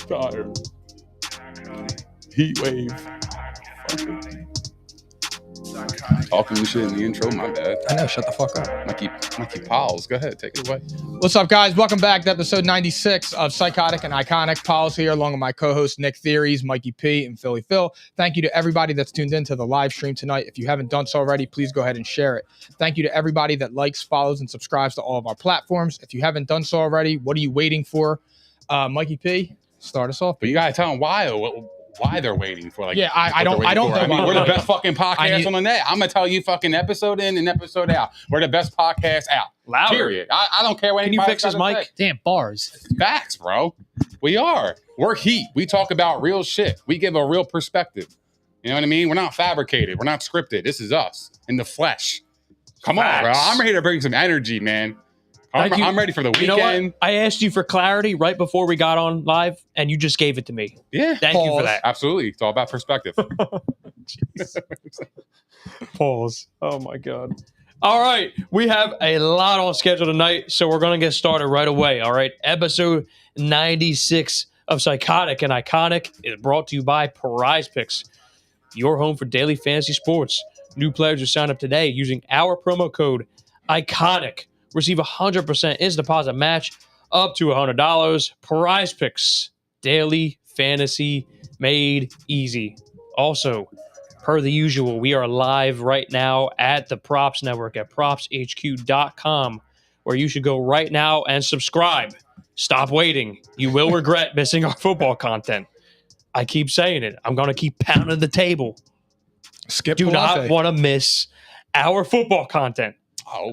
Inspire. Heat wave. Talking shit in the intro, my bad. I know, shut the fuck up. Mikey Pals, go ahead, take it away. What's up, guys? Welcome back to episode 96 of Psychotic and Iconic. Pals here, along with my co-host Nick Theories, Mikey P, and Philly Phil. Thank you to everybody that's tuned in to the live stream tonight. If you haven't done so already, please go ahead and share it. Thank you to everybody that likes, follows, and subscribes to all of our platforms. If you haven't done so already, what are you waiting for? Mikey P, start us off. But you gotta tell them why they're waiting for. Yeah, I don't know. I mean, we're the best fucking podcast on the net. I'm gonna tell you, fucking episode in and episode out. We're the best podcast out. Louder. Period. I don't care what Can you anybody fix his says. mic? Damn, bars. Facts, bro. We are. We're heat. We talk about real shit. We give a real perspective. You know what I mean? We're not fabricated. We're not scripted. This is us in the flesh. Come on, bro. I'm ready to bring some energy, man. I'm ready for the weekend. You know what? I asked you for clarity right before we got on live, and you just gave it to me. Yeah. Thank you for that. Absolutely. It's all about perspective. Pause. Oh, my God. All right. We have a lot on schedule tonight, so we're going to get started right away. All right. Episode 96 of Psychotic and Iconic is brought to you by Prize Picks, your home for daily fantasy sports. New players who sign up today using our promo code ICONIC receive 100% instant deposit match up to $100. Prize Picks, daily fantasy made easy. Also, per the usual, we are live right now at the Props Network at propshq.com, where you should go right now and subscribe. Stop waiting. You will regret missing our football content. I keep saying it. I'm going to keep pounding the table. Do not want to miss our football content.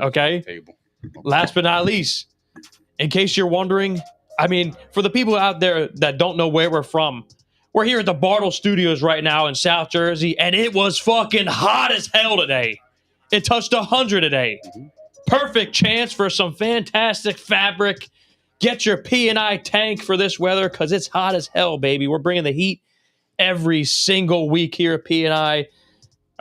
Okay? Table. Last but not least, in case you're wondering, I mean, for the people out there that don't know where we're from, we're here at the Bartle Studios right now in South Jersey, and it was fucking hot as hell today. It touched 100 today. Perfect chance for some fantastic fabric. Get your P&I tank for this weather because it's hot as hell, baby. We're bringing the heat every single week here at P&I.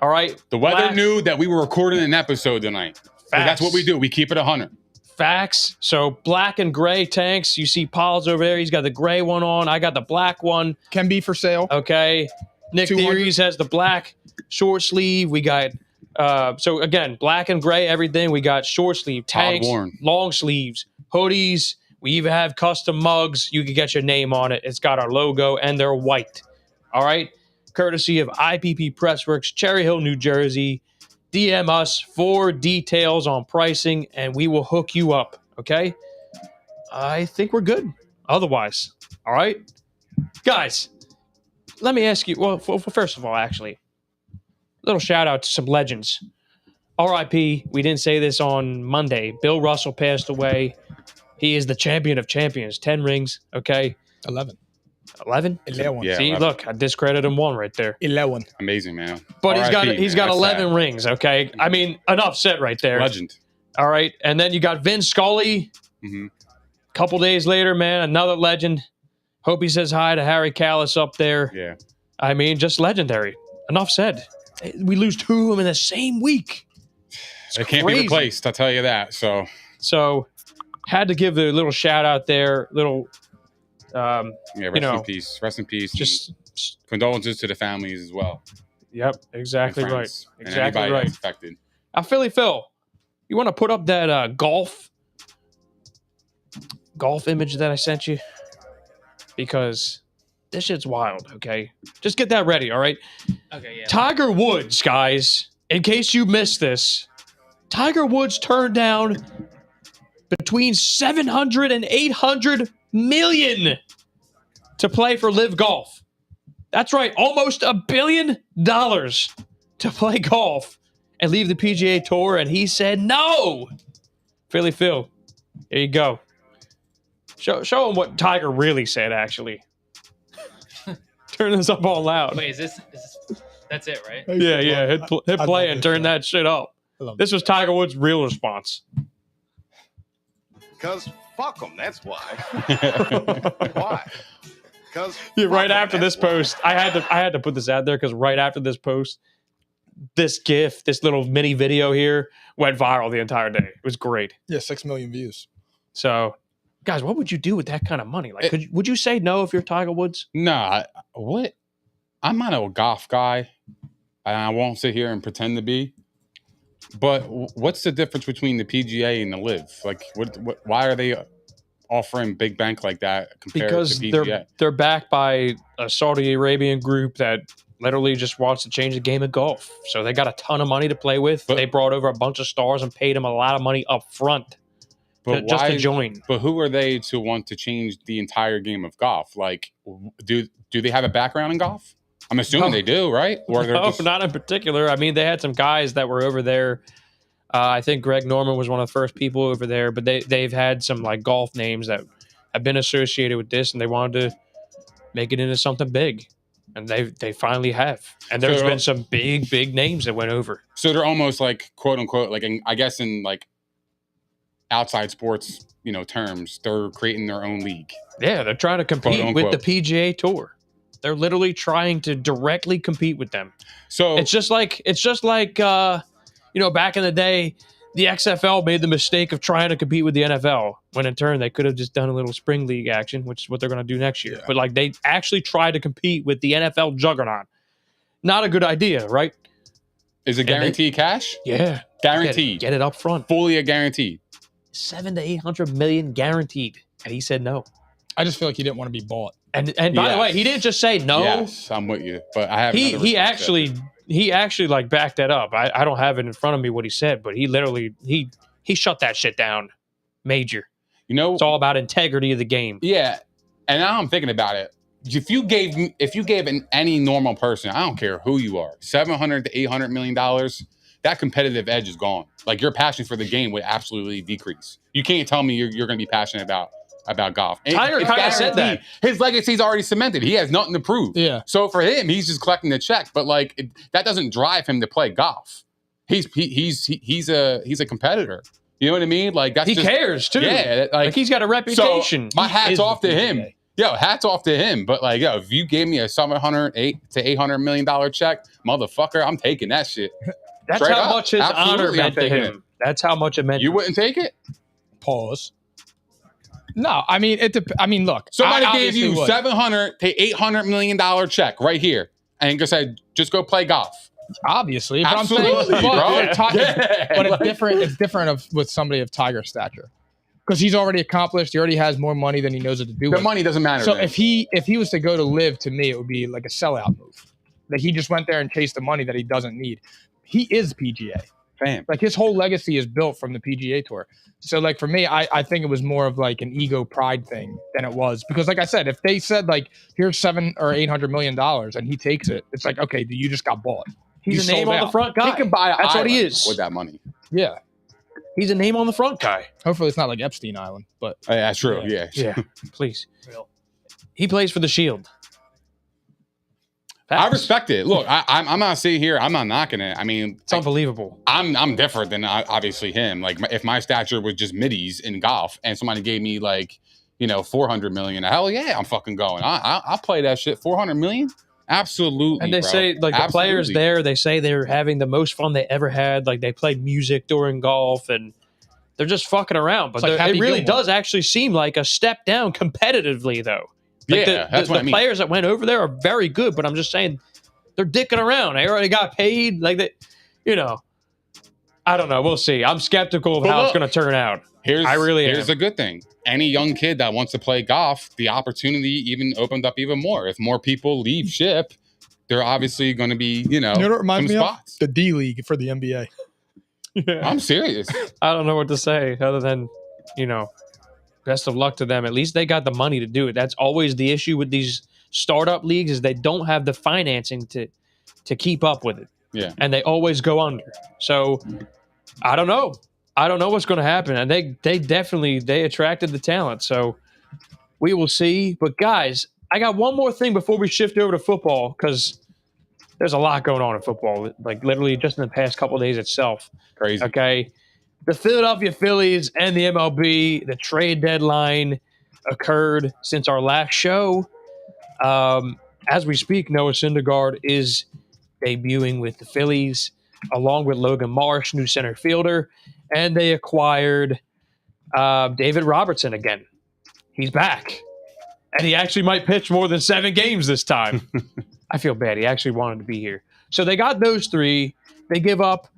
All right? The weather knew that we were recording an episode tonight. That's what we do. We keep it 100. Facts. So black and gray tanks. You see Paul's over there. He's got the gray one on. I got the black one. Can be for sale. Okay. Nick 200. Theories has the black short sleeve. We got, so again, black and gray, everything. We got short sleeve tanks, long sleeves, hoodies. We even have custom mugs. You can get your name on it. It's got our logo and they're white. All right. Courtesy of IPP Pressworks, Cherry Hill, New Jersey. DM us for details on pricing, and we will hook you up, okay? I think we're good otherwise, all right? Guys, let me ask you, well, first of all, actually, little shout-out to some legends. R.I.P., we didn't say this on Monday. Bill Russell passed away. He is the champion of champions, 10 rings, okay? 11. 11? 11. Yeah, See, 11. Look, I discredited him one right there. 11. Amazing, man. But RIP, he's got man. 11 That's rings, okay? I mean, enough said right there. Legend. All right. And then you got Vin Scully. Mm-hmm. Couple days later, man, another legend. Hope he says hi to Harry Callis up there. Yeah. I mean, just legendary. Enough said. We lose two of them in the same week. They can't be replaced, I'll tell you that. So had to give a little shout out there, little rest in peace. Rest in peace. Just condolences to the families as well. Yep, exactly right. Exactly right. Affected. Philly Phil, you want to put up that golf image that I sent you? Because this shit's wild, okay? Just get that ready, all right? Okay, yeah. Tiger Woods, guys, in case you missed this, Tiger Woods turned down between 700 and 800 million to play for Live Golf. That's right, almost $1 billion to play golf and leave the PGA Tour, and he said no. Philly Phil, here you go. Show him what Tiger really said, actually. Turn this up all loud. Wait, is this that's it, right? Yeah. Hit play and turn that shit up. This was Tiger Woods' real response. Because fuck them, that's why. Why? Because right after this post, I had to put this out there because right after this post, this GIF, this little mini video here, went viral the entire day. It was great. Yeah, 6 million views. So Guys, what would you do with that kind of money? Like, would you say no if you're Tiger Woods? Nah, what? I'm not a golf guy, and I won't sit here and pretend to be. But what's the difference between the PGA and the Live? Like, what? Why are they offering big bank like that compared Because to PGA? they're backed by a Saudi Arabian group that literally just wants to change the game of golf. So they got a ton of money to play with. They brought over a bunch of stars and paid them a lot of money up front. But just to join. But who are they to want to change the entire game of golf? Like, do they have a background in golf? I'm assuming they do, right? Or they're just... not in particular. I mean, they had some guys that were over there. I think Greg Norman was one of the first people over there, but they've had some like golf names that have been associated with this, and they wanted to make it into something big, and they finally have. And there's been some big names that went over. So they're almost like quote unquote, like I guess in like outside sports, terms, they're creating their own league. Yeah, they're trying to compete with the PGA Tour. They're literally trying to directly compete with them. So it's just like back in the day, the XFL made the mistake of trying to compete with the NFL, when in turn they could have just done a little spring league action, which is what they're going to do next year. Yeah. But like they actually tried to compete with the NFL juggernaut. Not a good idea, right? Is it guaranteed cash? Yeah, guaranteed. Get it up front. Fully a guaranteed. 700 to 800 million guaranteed, and he said no. I just feel like he didn't want to be bought. And by the way, he didn't just say no. Yes, I'm with you, but I have. He actually like backed that up. I don't have it in front of me what he said, but he literally he shut that shit down, major. It's all about integrity of the game. Yeah, and now I'm thinking about it. If you gave any normal person, I don't care who you are, $700 to $800 million, that competitive edge is gone. Like your passion for the game would absolutely decrease. You can't tell me you're going to be passionate about golf. Tiger kind of said that. His legacy's already cemented. He has nothing to prove. Yeah. So for him, he's just collecting the check. But like that doesn't drive him to play golf. He's a competitor. You know what I mean? Like he cares too. Yeah. Like he's got a reputation. So my hat's off to him. Yo, hats off to him. But like, if you gave me a $700 to $800 million check, motherfucker, I'm taking that shit. That's straight how up. much his Absolutely, honor meant to him. That's how much it meant. You wouldn't take it? Pause. No, I mean look. Somebody gave you $700 to $800 million check right here, and just said, just go play golf. Obviously, absolutely, bro. But it's different. It's different with somebody of Tiger's stature, because he's already accomplished. He already has more money than he knows what to do. The money doesn't matter. So if he was to go to Live, to me, it would be like a sellout move. That he just went there and chased the money that he doesn't need. He is PGA. Fam. Like his whole legacy is built from the PGA Tour. So like for me, I think it was more of like an ego pride thing than it was, because like I said, if they said like here's $700 or $800 million and he takes it, it's like, okay, you just got bought. He's a name on the front guy. He can buy That's what he is with that money. Yeah, he's a name on the front guy. Hopefully it's not like Epstein Island, but yeah, that's true. Yeah. Please. He plays for the Shield. I respect it. Look, I'm not sitting here. I'm not knocking it. I mean, it's unbelievable. I'm different than obviously him. Like if my stature was just middies in golf, and somebody gave me like $400 million, hell yeah, I'm fucking going. I'll play that shit. $400 million, absolutely. And they say like the players there, they say they're having the most fun they ever had. Like they played music during golf, and they're just fucking around. But it really does actually seem like a step down competitively, though. Like that's what I mean. The players that went over there are very good, but I'm just saying they're dicking around. They already got paid. Like that, I don't know. We'll see. I'm skeptical of how it's going to turn out. Here's a good thing. Any young kid that wants to play golf, the opportunity even opened up even more. If more people leave ship, they're obviously going to be, you know what it reminds me spots. Of? The D League for the NBA. Yeah. I'm serious. I don't know what to say other than, best of luck to them. At least they got the money to do it. That's always the issue with these startup leagues, is they don't have the financing to keep up with it. Yeah. And they always go under. So I don't know. I don't know what's going to happen. And they definitely attracted the talent. So we will see. But guys, I got one more thing before we shift over to football, because there's a lot going on in football. Like literally just in the past couple of days itself. Crazy. Okay. The Philadelphia Phillies and the MLB, the trade deadline occurred since our last show. As we speak, Noah Syndergaard is debuting with the Phillies, along with Logan Marsh, new center fielder, and they acquired David Robertson again. he's back. And he actually might pitch more than 7 games this time. I feel bad. He actually wanted to be here. So they got those 3. They give up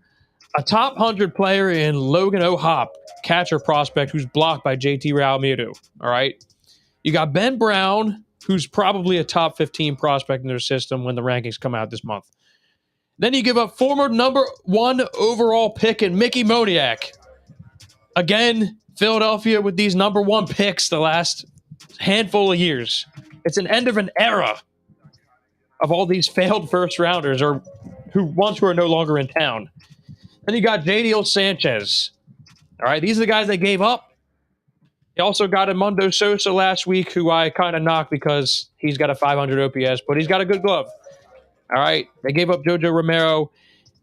a top 100 player in Logan O'Hop, catcher prospect, who's blocked by JT Realmuto. All right. You got Ben Brown, who's probably a top 15 prospect in their system when the rankings come out this month. Then you give up former number 1 overall pick in Mickey Moniak. Again, Philadelphia with these number 1 picks the last handful of years. It's an end of an era of all these failed first rounders or who are no longer in town. Then you got Jadiel Sanchez. All right, these are the guys they gave up. They also got Edmundo Sosa last week, who I kind of knocked because he's got a 500 OPS, but he's got a good glove. All right, they gave up Jojo Romero.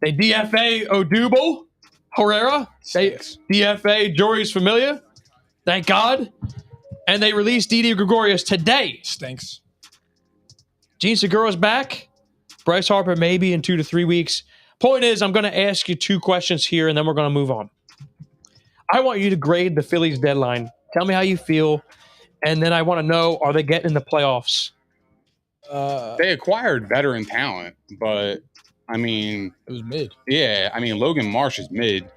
They DFA Odubel Herrera. They DFA Joris Familia. Thank God. And they released Didi Gregorius today. Stinks. Gene Segura's back. Bryce Harper maybe in 2 to 3 weeks. Point is, I'm going to ask you 2 questions here, and then we're going to move on. I want you to grade the Phillies deadline. Tell me how you feel. And then I want to know, are they getting in the playoffs? They acquired veteran talent, but, I mean... It was mid. Yeah, I mean, Logan Marsh is mid.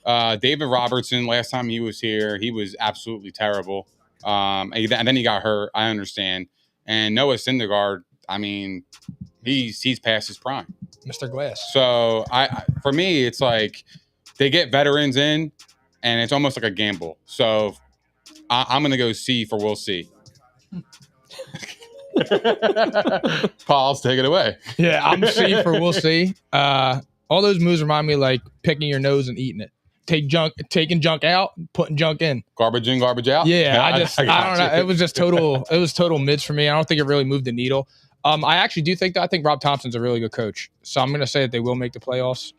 David Robertson, last time he was here, he was absolutely terrible. And then he got hurt. I understand. And Noah Syndergaard, I mean, he's past his prime. Mr. Glass. So for me, it's like they get veterans in, and it's almost like a gamble. So I'm going to go C for we'll see. Paul's take it away. Yeah, I'm C for we'll see. All those moves remind me of like picking your nose and eating it. Taking junk out, putting junk in. Garbage in, garbage out. Yeah, I don't know. It was just total mids for me. I don't think it really moved the needle. I actually do think that. I think Rob Thompson's a really good coach. So I'm going to say that they will make the playoffs.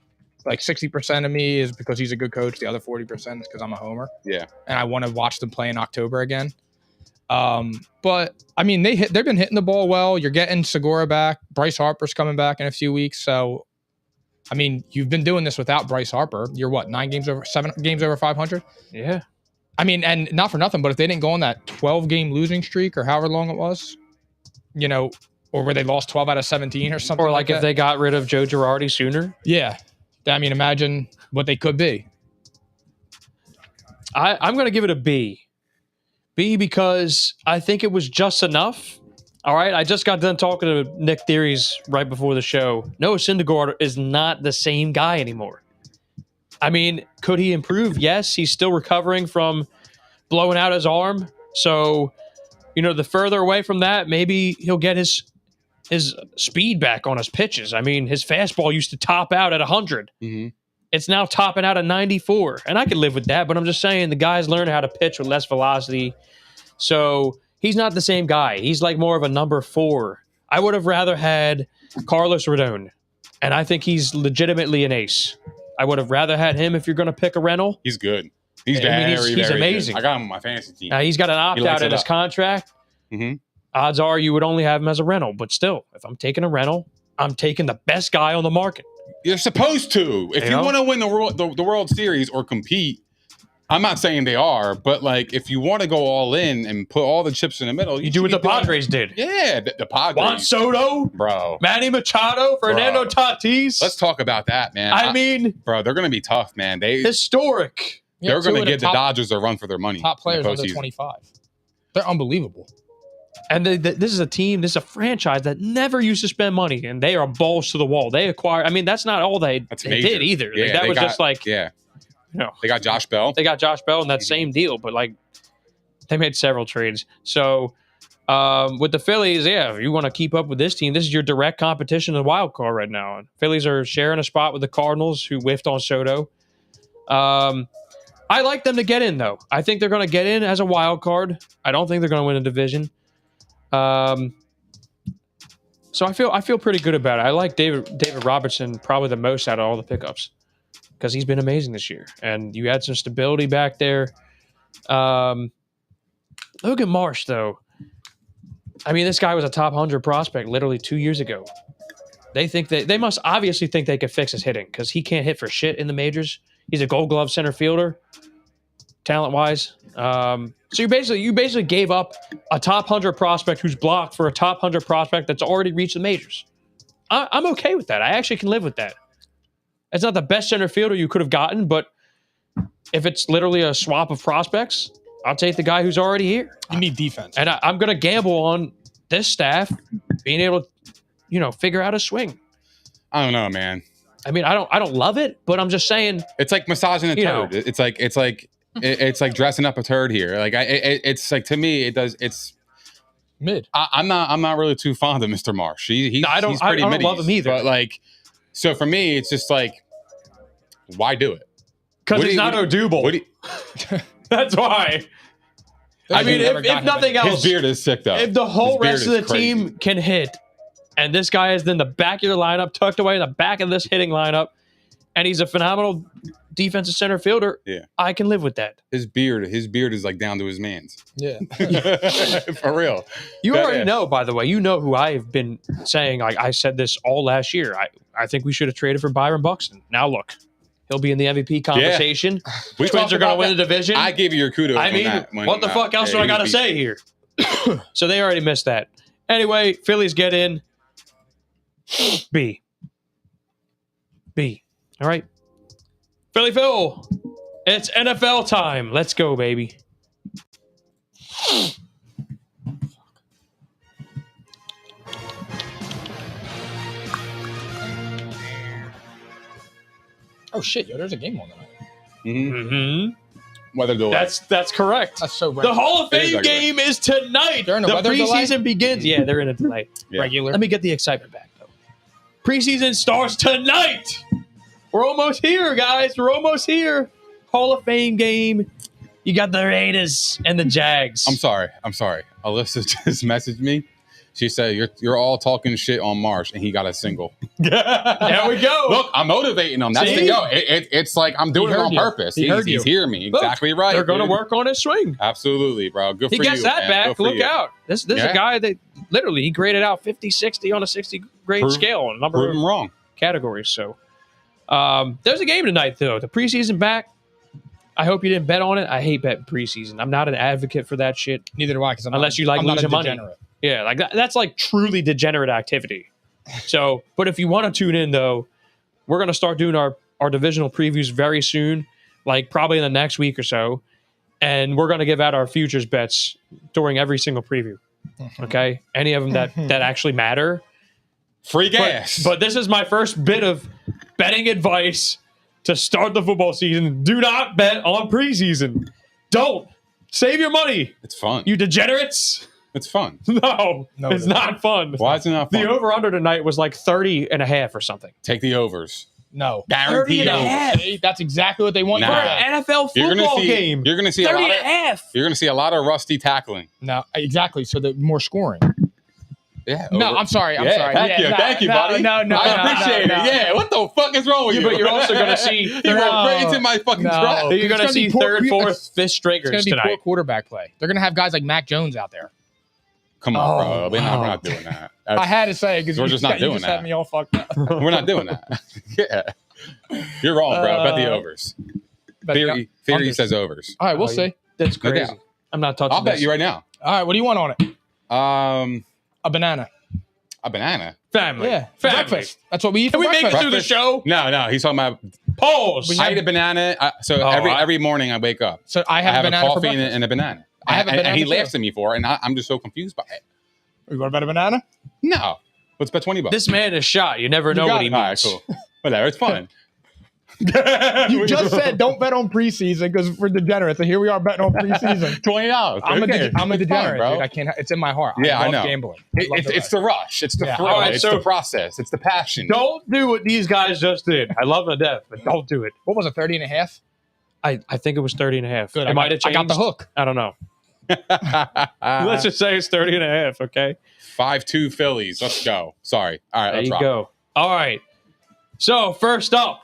Like 60% of me is because he's a good coach. The other 40% is because I'm a homer. Yeah. And I want to watch them play in October again. But I mean, they've been hitting the ball well. You're getting Segura back. Bryce Harper's coming back in a few weeks. So, I mean, you've been doing this without Bryce Harper. You're what, 7 games over 500? Yeah. I mean, and not for nothing, but if they didn't go on that 12-game losing streak or however long it was, you know, or where they lost 12 out of 17 or something. Or like if they got rid of Joe Girardi sooner. Yeah. I mean, imagine what they could be. I'm going to give it a B. B because I think it was just enough. All right. I just got done talking to Nick Theories right before the show. Noah Syndergaard is not the same guy anymore. I mean, could he improve? Yes. He's still recovering from blowing out his arm. So, you know, the further away from that, maybe he'll get his speed back on his pitches. I mean, his fastball used to top out at 100. Mm-hmm. It's now topping out at 94. And I could live with that, but I'm just saying the guys learn how to pitch with less velocity. So he's not the same guy. He's like more of a number 4. I would have rather had Carlos Rodon, and I think he's legitimately an ace. I would have rather had him if you're going to pick a rental. He's good. He's amazing. Good. I got him on my fantasy team. Now, he's got an opt-out in his contract. Mm-hmm. Odds are you would only have him as a rental. But still, if I'm taking a rental, I'm taking the best guy on the market. You're supposed to. If you want to win the World Series or compete, I'm not saying they are, but like if you want to go all in and put all the chips in the middle, you do what the Padres did. Yeah, the Padres. Juan Soto, bro. Manny Machado, Fernando Tatis. Let's talk about that, man. I mean, bro, they're going to be tough, man. Historic. They're going to give the Dodgers a run for their money. Top players under 25. They're unbelievable. And this is a team, this is a franchise that never used to spend money, and they are balls to the wall. They acquire. I mean, that's not all they did either. Yeah, like, that was just like, yeah. You know, they got Josh Bell. They got Josh Bell in that same deal, but like they made several trades. So with the Phillies, yeah, if you want to keep up with this team, this is your direct competition in the wild card right now. And Phillies are sharing a spot with the Cardinals, who whiffed on Soto. I like them to get in, though. I think they're going to get in as a wild card. I don't think they're going to win a division. So I feel pretty good about it. I like David Robertson probably the most out of all the pickups because he's been amazing this year. And you had some stability back there. Logan Marsh, though. I mean, this guy was a top 100 prospect literally 2 years ago. They must obviously think they could fix his hitting because he can't hit for shit in the majors. He's a Gold Glove center fielder. talent-wise. So you basically gave up a top 100 prospect who's blocked for a top 100 prospect that's already reached the majors. I'm okay with that. I actually can live with that. It's not the best center fielder you could have gotten, but if it's literally a swap of prospects, I'll take the guy who's already here. You need defense. And I'm going to gamble on this staff being able to, figure out a swing. I don't know, man. I mean, I don't love it, but I'm just saying. It's like massaging a turd. It's like dressing up a turd here. Like it's like, to me, it does. It's mid. I'm not really too fond of Mr. Marsh. He's pretty mid. Love him either. But like, so for me, it's just like, why do it? Because he's not Odubel. That's why. I mean, if nothing else, his beard is sick though. If the whole rest of the team can hit, and this guy is in the back of your lineup, tucked away in the back of this hitting lineup, and he's a phenomenal defensive center fielder, I can live with that. His beard is like down to his mans. Yeah. For real. You already know, by the way, who I've been saying. Like I said this all last year. I think we should have traded for Byron Buxton. Now look, he'll be in the MVP conversation. We Twins are going to win the division. I gave you your kudos. I mean, what the fuck else do I got to say here? So they already missed that. Anyway, Phillies get in. B. All right. Philly Phil, it's NFL time. Let's go, baby. Oh shit, yo, there's a game on tonight. Mm-hmm. Weather delay. That's correct. That's so the Hall of Fame game is tonight. They're in a the weather preseason delay? begins. Yeah, they're in it tonight. Regular. Let me get the excitement back, though. Preseason starts tonight. We're almost here, guys. We're almost here. Hall of Fame game. You got the Raiders and the Jags. I'm sorry. Alyssa just messaged me. She said, you're all talking shit on Marsh, and he got a single. There we go. Look, I'm motivating him. That's See? the go. It's like I'm doing it on purpose. He's hearing me. Exactly right. They're going to work on his swing. Absolutely, bro. Good for you. He gets that back. Look out. This is a guy that literally he graded out 50, 60 on a 60 grade scale on a number of wrong categories. So there's a game tonight, though. The preseason back. I hope you didn't bet on it. I hate betting preseason. I'm not an advocate for that shit. Neither do I. Unless you like losing money. Yeah, like that's like truly degenerate activity. So, but if you want to tune in, though, we're going to start doing our divisional previews very soon, like probably in the next week or so. And we're going to give out our futures bets during every single preview. Okay? Any of them that actually matter. Free gas. But this is my first bit of betting advice to start the football season. Do not bet on preseason. Don't. Save your money. It's fun. You degenerates. It's fun. No, it's not fun. Why is it not fun? The over-under tonight was like 30.5 or something. Take the overs. No. Guaranteed overs. See, that's exactly what they want. For an NFL football game. You're going to see 30.5. You're going to see a lot of rusty tackling. No, exactly. So the more scoring. Yeah. No, I'm sorry. Thank you, buddy. No, I appreciate it. Yeah. What the fuck is wrong with you? But you're also going to see. You went right into my fucking trap. You're going to see third, fourth, fifth stringers tonight. It's going to be poor quarterback play. They're going to have guys like Mac Jones out there. Come on, bro. We're not doing that. I had to say because we're just not doing you just that. had me all fucked up. We're not doing that. Yeah, you're wrong, bro. Bet the overs. Theory says overs. All right, we'll see. That's crazy. I'm not touching. I'll bet you right now. All right, what do you want on it? A banana. A banana. Family. Yeah, family. breakfast. That's what we eat. Can for we make it breakfast. through the show? No. He's talking about pause. I eat a banana. Every morning I wake up. So I have a banana coffee for and a banana. I have a banana. And he laughs at me for it, and I'm just so confused by it. You want to bet a banana? No. Let's bet $20. This man is shot. You never know what he means. All right, cool. Whatever. It's fun. You just said don't bet on preseason because we're degenerates, and here we are betting on preseason. $20. I'm a degenerate, bro. dude. I can't. It's in my heart. I love know. Gambling. It's the rush. It's the thrill. All right, it's so the process. It's the passion. Don't do what these guys just did. I love them to death, but don't do it. What was it? 30.5? I think it was 30.5. Good. It might have changed. I got the hook. I don't know. Let's just say it's 30.5. Okay. 5-2 Phillies. Let's go. Sorry. All right. There let's you rock. go. All right. So first up,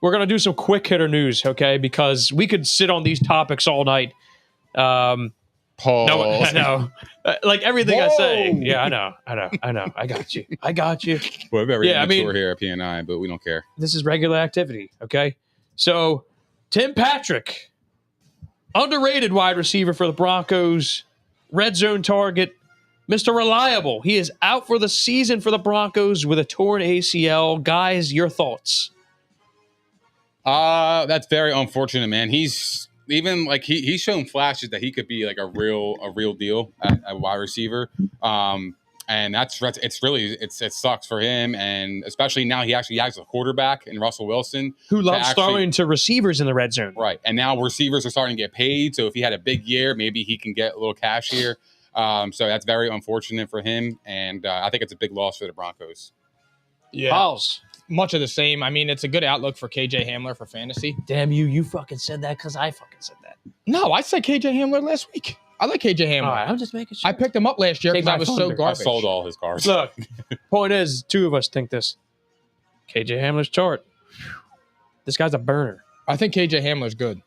we're gonna do some quick hitter news, okay? Because we could sit on these topics all night. Pause. No, I know. Like everything I say. Whoa. Yeah, I know. I got you. We're very Yeah, I mean- immature here at PNI, but we don't care. This is regular activity, okay? So Tim Patrick underrated wide receiver for the Broncos, red zone target, Mr. Reliable. He is out for the season for the Broncos with a torn ACL. Guys, your thoughts? That's very unfortunate, man. He's even like he's shown flashes that he could be like a real deal at wide receiver. And it sucks for him, and especially now he actually has a quarterback in Russell Wilson who loves throwing to receivers in the red zone. Right, and now receivers are starting to get paid. So if he had a big year, maybe he can get a little cash here. So that's very unfortunate for him, and I think it's a big loss for the Broncos. Yeah, Pals. Much of the same. I mean, it's a good outlook for KJ Hamler for fantasy. Damn you fucking said that because I fucking said that. No, I said KJ Hamler last week. I like KJ Hamler. All right, I'm just making sure. I picked him up last year because I was so thunder. garbage. I sold all his cars. Look, point is, two of us think this. KJ Hamler's chart. This guy's a burner. I think KJ Hamler's good.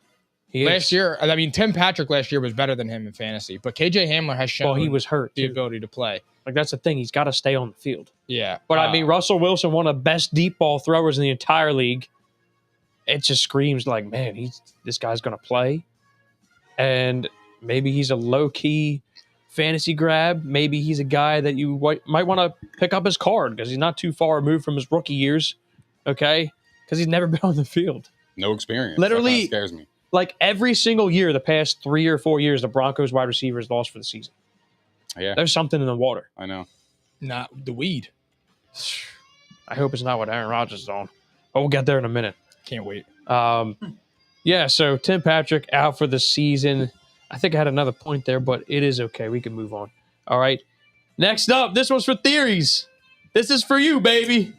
Last year, I mean, Tim Patrick last year was better than him in fantasy, but KJ Hamler has shown he was hurt the too. ability to play. Like, that's the thing. He's got to stay on the field. Yeah. But I mean, Russell Wilson, one of the best deep ball throwers in the entire league. It just screams like, man, this guy's going to play. And maybe he's a low-key fantasy grab. Maybe he's a guy that you might want to pick up his card because he's not too far removed from his rookie years, okay? Because he's never been on the field. No experience. Literally, that scares me. Like every single year, the past 3 or 4 years, the Broncos wide receivers lost for the season. Yeah. There's something in the water. I know. Not the weed. I hope it's not what Aaron Rodgers is on. But we'll get there in a minute. Can't wait. Yeah, so Tim Patrick out for the season. I think I had another point there, but it is okay. We can move on. All right. Next up, this one's for theories. This is for you, baby.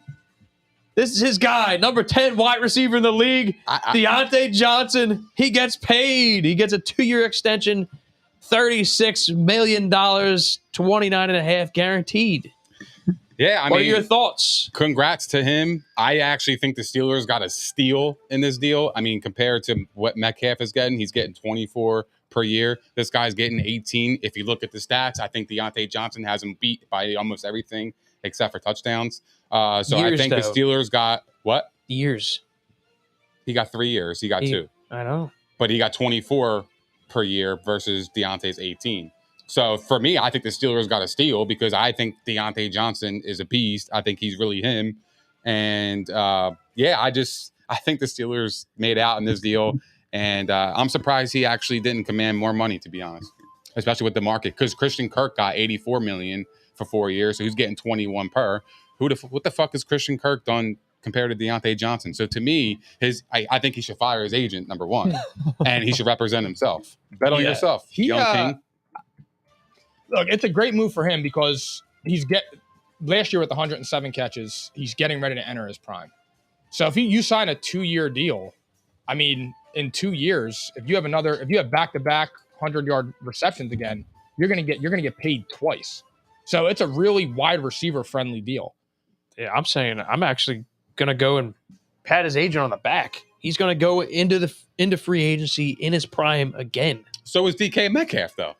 This is his guy, number 10 wide receiver in the league, Deontay Johnson. He gets paid. He gets a 2-year extension, $36 million, $29.5 guaranteed. Yeah, what are your thoughts? Congrats to him. I actually think the Steelers got a steal in this deal. I mean, compared to what Metcalf is getting, he's getting 24 per year. This guy's getting 18. If you look at the stats, I think Deontay Johnson has him beat by almost everything except for touchdowns. I think the Steelers got what? Years. He got 3 years. He got 2. I know. But he got 24 per year versus Deontay's 18. So for me, I think the Steelers got a steal because I think Deontay Johnson is a beast. I think he's really him. And I think the Steelers made out in this deal. And I'm surprised he actually didn't command more money, to be honest, especially with the market. Because Christian Kirk got $84 million for 4 years, so he's getting 21 per. What the fuck has Christian Kirk done compared to Deontay Johnson? So to me, I think he should fire his agent, number one, and he should represent himself. Bet on yourself, young king. Look, it's a great move for him because last year with 107 catches, he's getting ready to enter his prime. So if you sign a 2-year deal, I mean, in 2 years, if you have back-to-back 100-yard receptions again, you're gonna get paid twice. So it's a really wide receiver friendly deal. Yeah, I'm saying I'm actually gonna go and pat his agent on the back. He's gonna go into free agency in his prime again. So is DK Metcalf though.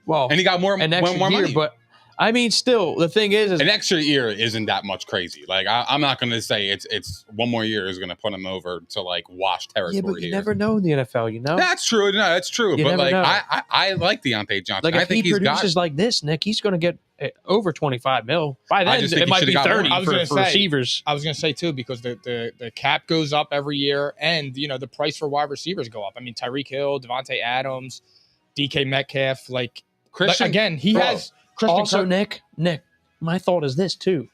Well, and he got more money. But I mean, still, the thing is an extra year isn't that much crazy. Like I'm not going to say it's 1 more year is going to put him over to like wash territory. Yeah, but you never know in the NFL, you know. That's true. No, that's true. But like I like Deontay Johnson. Like if he produces like this, Nick, he's going to get over 25 mil. By then, it might be 30 for receivers. I was going to say too because the cap goes up every year, and the price for wide receivers go up. I mean, Tyreek Hill, Devontae Adams, DK Metcalf, like. Christian, again, he has Christian also Kirk. Nick, my thought is this too.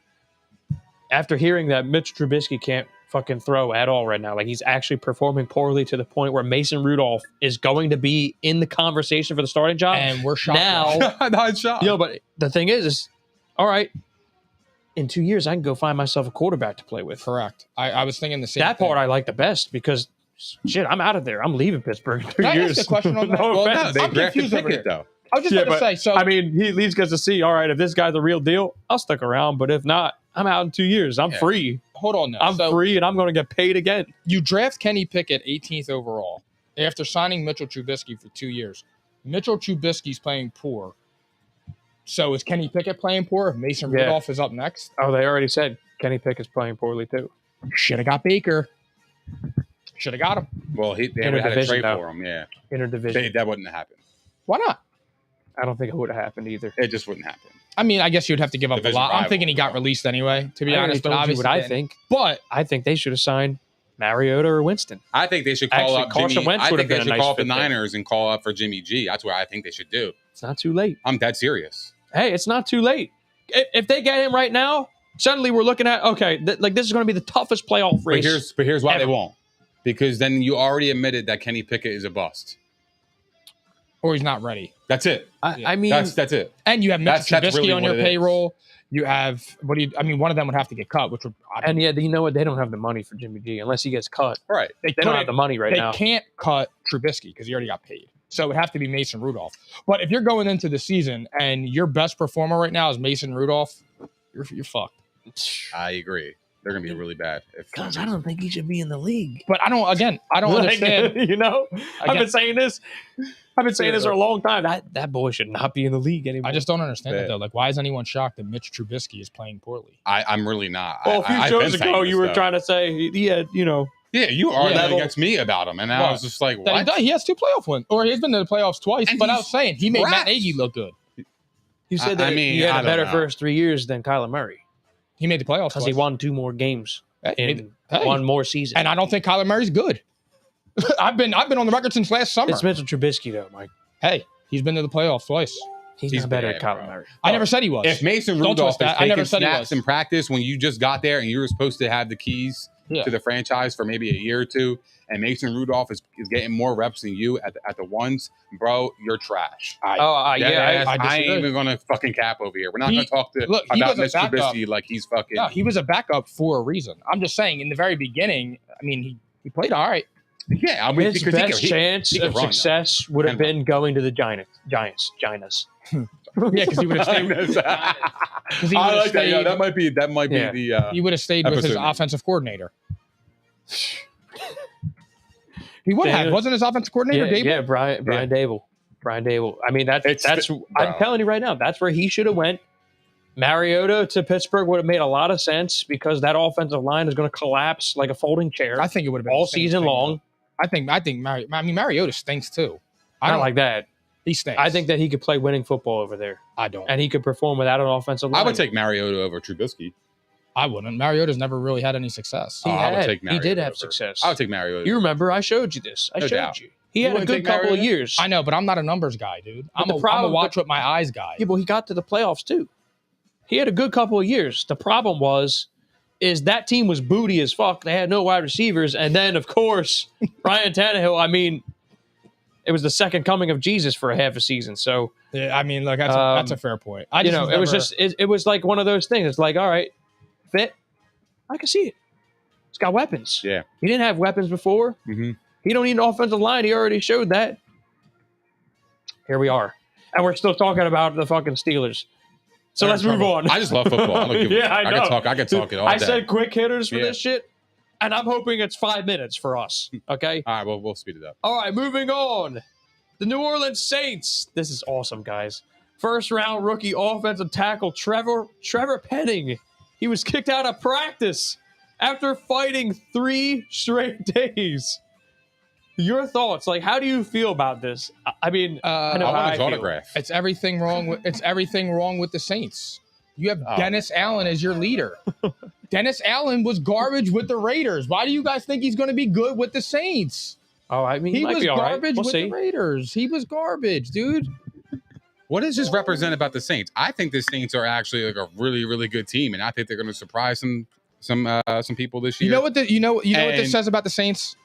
After hearing that Mitch Trubisky can't fucking throw at all right now, like he's actually performing poorly to the point where Mason Rudolph is going to be in the conversation for the starting job. And we're shocked. Now, not shocked. But the thing is all right, in 2 years, I can go find myself a quarterback to play with. Correct. I was thinking the same That thing. part I like the best because, shit, I'm out of there. I'm leaving Pittsburgh in 2 Can I years. ask a question on that? I'm confused over here though. I was just going to say, so I mean, he at least gets to see, all right, if this guy's the real deal, I'll stick around. But if not, I'm out in 2 years. I'm free. Hold on now. I'm free, and I'm going to get paid again. You draft Kenny Pickett 18th overall after signing Mitchell Trubisky for 2 years. Mitchell Trubisky's playing poor. So is Kenny Pickett playing poor if Mason Rudolph is up next? Oh, they already said Kenny Pickett's playing poorly too. Should have got Baker. Should have got him. Well, they would have had a trade though. for him. Yeah, Interdivision. that wouldn't have happened. Why not? I don't think it would have happened either. It just wouldn't happen. I mean, I guess you'd have to give up Division a lot. I'm rival. thinking he got released anyway, to be honest. But obviously, what I think. But I think they should have signed Mariota or Winston. I think they should call up Carson Jimmy. Wentz I would think have they been a should nice call up the fit there. Niners and call up for Jimmy G. That's what I think they should do. It's not too late. I'm dead serious. Hey, it's not too late. If they get him right now, suddenly we're looking at this is going to be the toughest playoff race. But here's why ever. they won't. Because then you already admitted that Kenny Pickett is a bust. or he's not ready. That's it. I mean, That's it. And you have Mitch That's Trubisky really on what your it is. payroll. You have one of them would have to get cut, which would and yeah, you know what? They don't have the money for Jimmy G unless he gets cut. Right. They don't have the money right they now. can't cut Trubisky because he already got paid. So it would have to be Mason Rudolph. But if you're going into the season and your best performer right now is Mason Rudolph, you're fucked. I agree. They're gonna be really bad. Because I don't think he should be in the league. But I don't understand. You know, I've been saying this. I've been saying this for a long time. That boy should not be in the league anymore. I just don't understand it though. Like, why is anyone shocked that Mitch Trubisky is playing poorly? I'm really not. Well, a few shows ago, you were trying to say he had, Yeah, you argued Yeah. against me about him, and I was just like, That what? He has 2 playoff wins, or he's been to the playoffs twice. And But I he's was saying he made Matt trash. Nagy look good. You said I that mean, he I had a don't better know. first 3 years than Kyler Murray He made the playoffs because twice. he won 2 more games in Hey. one more season. And I don't think Kyler Murray's good. I've been on the record since last summer. It's Mitchell Trubisky though, Mike. Hey, he's been to the playoffs twice. He's He's not better bad, at Kyler bro. Murray. I never said he was. If Mason Don't Rudolph twist that. is I never taking said he snaps was. in practice when you just got there and you were supposed to have the keys Yeah. to the franchise for maybe a year or two, and Mason Rudolph is getting more reps than you at the ones, bro, you're trash. I I ain't disagree. even gonna fucking cap over here. We're not He- gonna talk look, he about was a Mr. backup. Trubisky like he's fucking. No, he was a backup for a reason. I'm just saying, in the very beginning, I mean, he played all right. Yeah, I mean, his because best chance he could of run, success would have been going to the Giants. Yeah, because he would have stayed. I 'cause he would've like that. Yeah, stayed- that might be Yeah. the. He would have stayed with his Episode name. offensive coordinator. He would have. Daniel- Wasn't his offensive coordinator Dable? Yeah, Brian Dable. Brian Dable. I mean, It's- that's. bro. I'm telling you right now, that's where he should have went. Mariota to Pittsburgh would have made a lot of sense because that offensive line is going to collapse like a folding chair I think it would have been all the same season thing, long. though. I think Mariota stinks too. I Not don't like that. He stinks. I think that he could play winning football over there, I don't. and he could perform without an offensive line. I would take Mariota over Trubisky. I wouldn't. Mariota's never really had any success. He I would had. take He did Mariota have over. success. I would take Mariota. You remember? I showed you this. I No showed doubt. you. He You had a wouldn't good take couple of Mariota? years. I know, but I'm not a numbers guy, dude. I'm the a problem- watch with my eyes guy. Yeah, but he got to the playoffs too. He had a good couple of years. The problem is that team was booty as fuck. They had no wide receivers, and then of course Ryan Tannehill. I mean, it was the second coming of Jesus for a half a season. So Yeah, I mean, look, that's a fair point. I just it was just it was like one of those things. It's like, all right, fit. I can see it. He's got weapons. Yeah. He didn't have weapons before. Mhm. He don't need an offensive line. He already showed that. Here we are, and we're still talking about the fucking Steelers. So They're let's in move trouble. on. I just love football. I don't give a Yeah, fuck. I know. I could talk it all I day. said quick hitters for Yeah. this shit, and I'm hoping it's 5 minutes for us. Okay. All right, well, we'll speed it up. All right, moving on. The New Orleans Saints. This is awesome, guys. First round rookie offensive tackle Trevor Penning. He was kicked out of practice after fighting 3 straight days. Your thoughts? Like, how do you feel about this? I mean, I know I how want I his feel. autograph. It's everything wrong with the Saints. You have Oh. Dennis Allen as your leader. Dennis Allen was garbage with the Raiders. Why do you guys think he's going to be good with the Saints? Oh, I mean, He might was be all right. garbage We'll with see. the Raiders. He was garbage, dude. What does this represent about the Saints? I think the Saints are actually like a really, really good team, and I think they're going to surprise some people this year. You know what what this And- says about the Saints?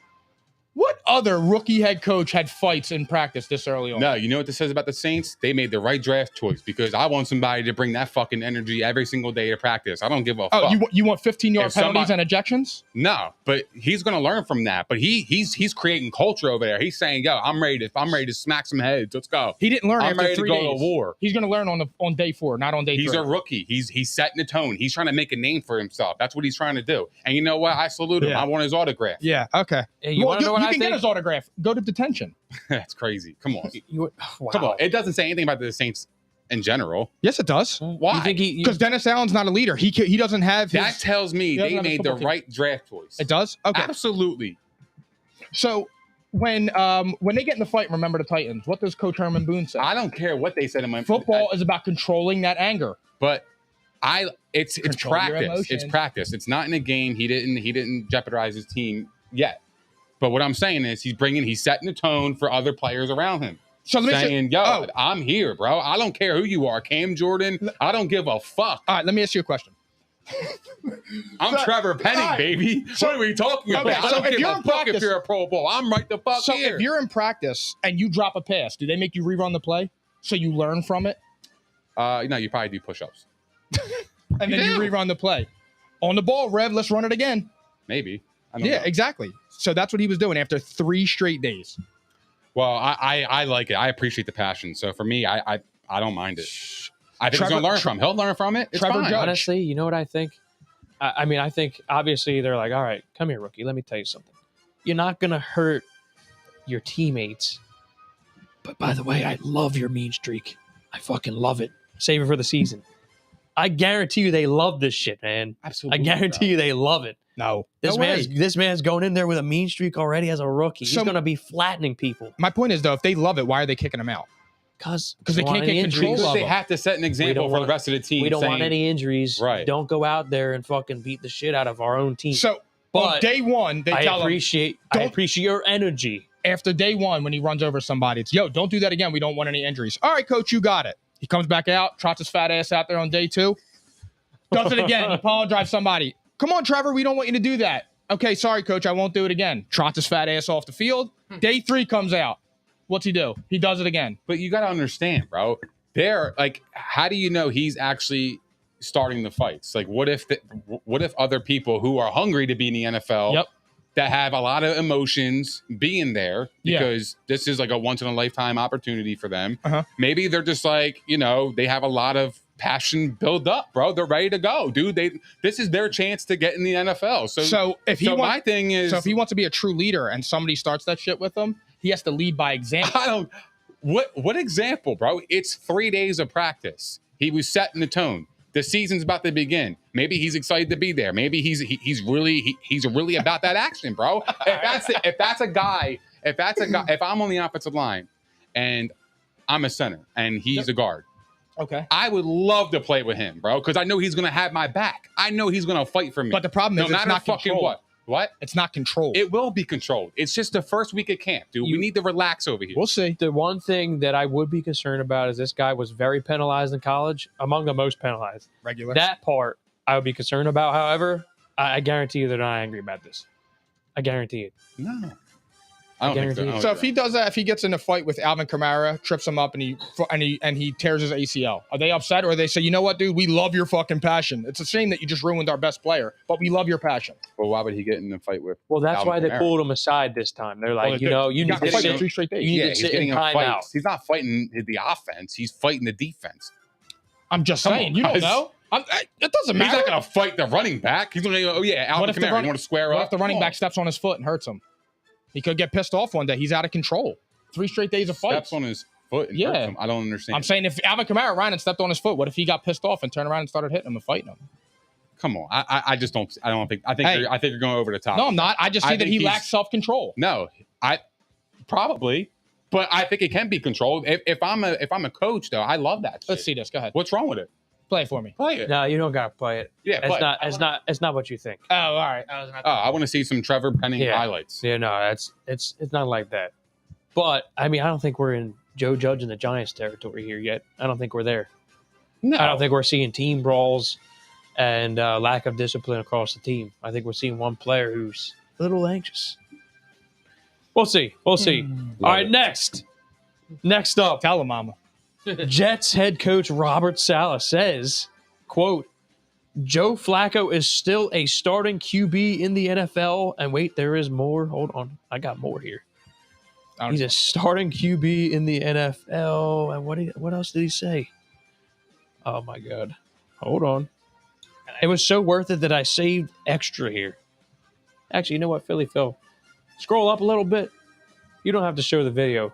What other rookie head coach had fights in practice this early on? No, you know what this says about the Saints? They made the right draft choice because I want somebody to bring that fucking energy every single day to practice. I don't give a Oh, fuck. you want 15-yard If penalties somebody- and ejections? No, but he's going to learn from that. But he's creating culture over there. He's saying, "Yo, I'm ready to smack some heads. Let's go." He didn't learn I'm after ready to 3 go days. to war. He's going to learn on day 4, not on day 3. He's a rookie. He's setting the tone. He's trying to make a name for himself. That's what he's trying to do. And you know what? I salute him. Yeah. I want his autograph. Yeah, okay. Hey, you want to know what you I can think? get his autograph. Go to detention. That's crazy. Come on. Wow. Come on. It doesn't say anything about the Saints in general. Yes, it does. Why? You think he? Because Dennis Allen's not a leader. He doesn't have his... That tells me He doesn't they have a made the football team. right draft choice. It does? Okay. Absolutely. So when they get in the fight, remember the Titans. What does Coach Herman Boone say? I don't care what they said in my Football is about controlling that anger. but it's Control your practice. It's emotions. practice. It's not in a game. He didn't jeopardize his team yet. But what I'm saying is he's setting the tone for other players around him. So let me saying, I'm here, bro. I don't care who you are. Cam Jordan, I don't give a fuck. All right, let me ask you a question. I'm Trevor Penning, baby. So- what are we talking about? okay, I so don't if give you're a in fuck practice- if you're a Pro Bowl. I'm right the fuck So here. if you're in practice and you drop a pass, do they make you rerun the play so you learn from it? No, you probably do push-ups. And then you do. rerun the play. On the ball, Rev, let's run it again. Maybe. I don't Yeah, know. exactly. So that's what he was doing after 3 straight days. Well, I like it. I appreciate the passion. So for me, I don't mind it. I think he's going to learn from. He'll learn from it. It's Trevor fine. Judge. Honestly, you know what I think? I think obviously they're like, all right, come here, rookie. Let me tell you something. You're not going to hurt your teammates. But by the way, I love your mean streak. I fucking love it. Save it for the season. I guarantee you they love this shit, man. Absolutely. I guarantee you they love it. No. This No way. man's going in there with a mean streak already as a rookie. He's So- going to be flattening people. My point is, though, if they love it, why are they kicking him out? Because they can't get control Because of they them. have to set an example don't for want- the rest of the team. we don't want saying, any injuries. Right. Don't go out there and fucking beat the shit out of our own team. So on But day one, they I tell him, appreciate your energy. after day one, when he runs over somebody, it's, yo, don't do that again. We don't want any injuries. All right, coach, you got it. He comes back out, trots his fat ass out there on day 2. Does it again. He pile drives somebody. Come on, Trevor, we don't want you to do that. Okay, sorry, coach, I won't do it again. Trots his fat ass off the field. Day 3 comes out. What's he do? He does it again. But you got to understand, bro. How do you know he's actually starting the fights? Like, what if other people who are hungry to be in the NFL, Yep. that have a lot of emotions being there Yeah. because this is like a once in a lifetime opportunity for them. Uh-huh. Maybe they're just like, they have a lot of passion build up, bro. They're ready to go, dude. This is their chance to get in the NFL. So if he my thing is, if he wants to be a true leader and somebody starts that shit with him, he has to lead by example. what example, bro? It's 3 days of practice. He was setting the tone. The season's about to begin. Maybe he's excited to be there. Maybe he's really about that action, bro. If I'm on the offensive line and I'm a center and he's a guard, Okay. I would love to play with him, bro, because I know he's gonna have my back. I know he's gonna fight for me. But the problem is no it's matter not fucking controlled. what. It's not controlled. It will be controlled. It's just the first week of camp, dude. We need to relax over here. We'll see. The one thing that I would be concerned about is this guy was very penalized in college, among the most penalized. Regular. That part I would be concerned about. However, I guarantee you they're not angry about this. I guarantee it. No. I don't think so. guarantee I don't So think if he does that, if he gets in a fight with Alvin Kamara, trips him up, and he tears his ACL, are they upset, or they say, you know what, dude, we love your fucking passion. It's a shame that you just ruined our best player, but we love your passion. Well, why would he get in a fight with? Well, that's Alvin why they Kamara? pulled him aside this time. They're like, Well, you He need got to to fight for sit. 3 straight days. You need to he's sit getting in a fight. timeout. He's not fighting the offense. He's fighting the defense. I'm just Come saying. on, You don't guys. know. It doesn't He's matter. not going to fight the running back. He's going to go, oh, yeah, Alvin if the Kamara, you want to square What up? if the running Come back on. steps on his foot and hurts him? He could get pissed off one day. He's out of control. 3 straight days of fights. Steps on his foot and Yeah. hurts him. I don't understand. I'm saying if Alvin Kamara ran and stepped on his foot, what if he got pissed off and turned around and started hitting him and fighting him? Come on. I just don't. I don't think. I think. Hey. I think you're going over the top. No, I'm not. I just I see that think he he's- lacks self-control. No, probably, but I think it can be controlled. If I'm a coach, though, I love that. Let's shit. see this. Go ahead. What's wrong with it. Play it for me. Play it. No, you don't gotta play it. Yeah, play it. It's not what you think. Oh, all right. I want to see some Trevor Penning Yeah. highlights. Yeah, no, it's not like that. But I mean, I don't think we're in Joe Judge and the Giants territory here yet. I don't think we're there. No, I don't think we're seeing team brawls and lack of discipline across the team. I think we're seeing one player who's a little anxious. We'll see. We'll see. All right, next up, Tell him, mama. Jets head coach Robert Saleh says, quote, Joe Flacco is still a starting QB in the NFL. And wait, there is more. Hold on. I got more here. He's a starting QB in the NFL. And what else did he say? Oh, my God. Hold on. It was so worth it that I saved extra here. Actually, you know what, Philly Phil? Scroll up a little bit. You don't have to show the video.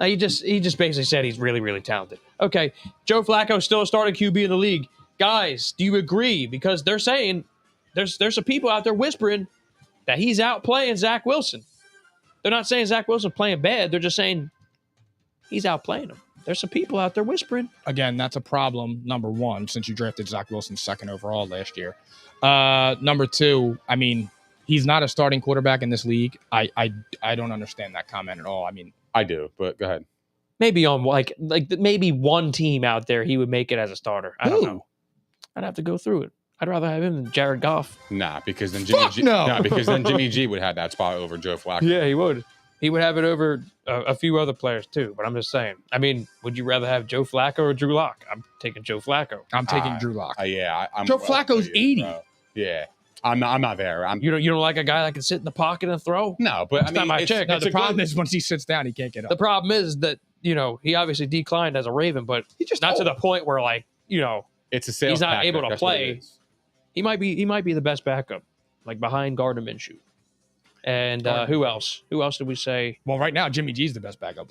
He just basically said he's really, really talented. Okay, Joe Flacco still a starting QB in the league. Guys, do you agree? Because they're saying there's some people out there whispering that he's out playing Zach Wilson. They're not saying Zach Wilson playing bad. They're just saying he's outplaying him. There's some people out there whispering. Again, that's a problem, number one, since you drafted Zach Wilson second overall last year. Number two, I mean, he's not a starting quarterback in this league. I don't understand that comment at all. I mean, I do, but go ahead. Maybe on like maybe one team out there he would make it as a starter. I don't Who? know. I'd have to go through it. I'd rather have him than Jared Goff. Nah, because then Jimmy Fuck G. no. Nah, because then Jimmy G would have that spot over Joe Flacco. Yeah, he would. He would have it over a few other players too. But I'm just saying. I mean, would you rather have Joe Flacco or Drew Lock? I'm taking Joe Flacco. I'm taking Drew Lock. Yeah, I'm Joe Flacco's 80. bro. Yeah, I'm not there. You don't like a guy that can sit in the pocket and throw? No, but I It's not mean, my it's, check. No, it's the a problem good- is once he sits down, he can't get up. The problem is that he obviously declined as a Raven, but He just not to the point where like it's a sales. he's not tactic. able to That's what it play. is. he might be the best backup, like behind Gardner Minshew. And who else? Who else did we say? Well, right now, Jimmy G's the best backup.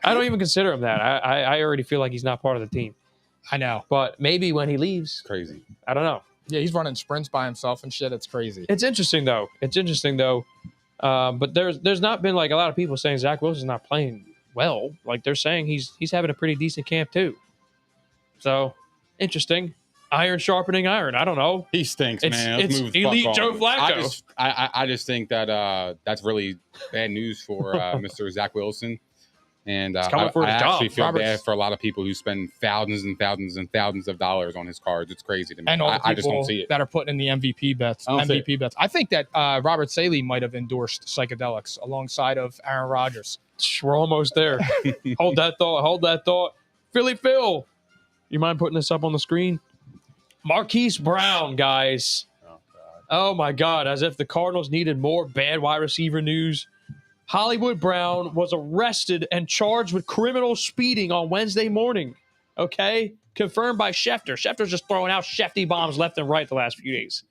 I don't even consider him that. I already feel like he's not part of the team. I know. But maybe when he leaves, It's crazy. I don't know. Yeah, he's running sprints by himself and shit. It's crazy. It's interesting though. But there's not been like a lot of people saying Zach Wilson's not playing well. Like they're saying he's having a pretty decent camp too. So interesting. Iron sharpening iron. I don't know. He stinks, It's- man. Let's it's move the fuck elite on. Joe Flacco. I just think that that's really bad news for Mr. Zach Wilson. And He's coming for I his job. actually feel Robert's- bad for a lot of people who spend thousands and thousands and thousands of dollars on his cards. It's crazy to me. And all the people I just don't see it. that are putting in the MVP bets. I don't see MVP bets. I think that Robert Saleh might have endorsed psychedelics alongside of Aaron Rodgers. We're almost there. Hold that thought. Philly Phil, you mind putting this up on the screen? Marquise Brown, guys. Oh, God. Oh my God, as if the Cardinals needed more bad wide receiver news. Hollywood Brown was arrested and charged with criminal speeding on Wednesday morning. Okay? Confirmed by Schefter. Schefter's just throwing out Shefty bombs left and right the last few days.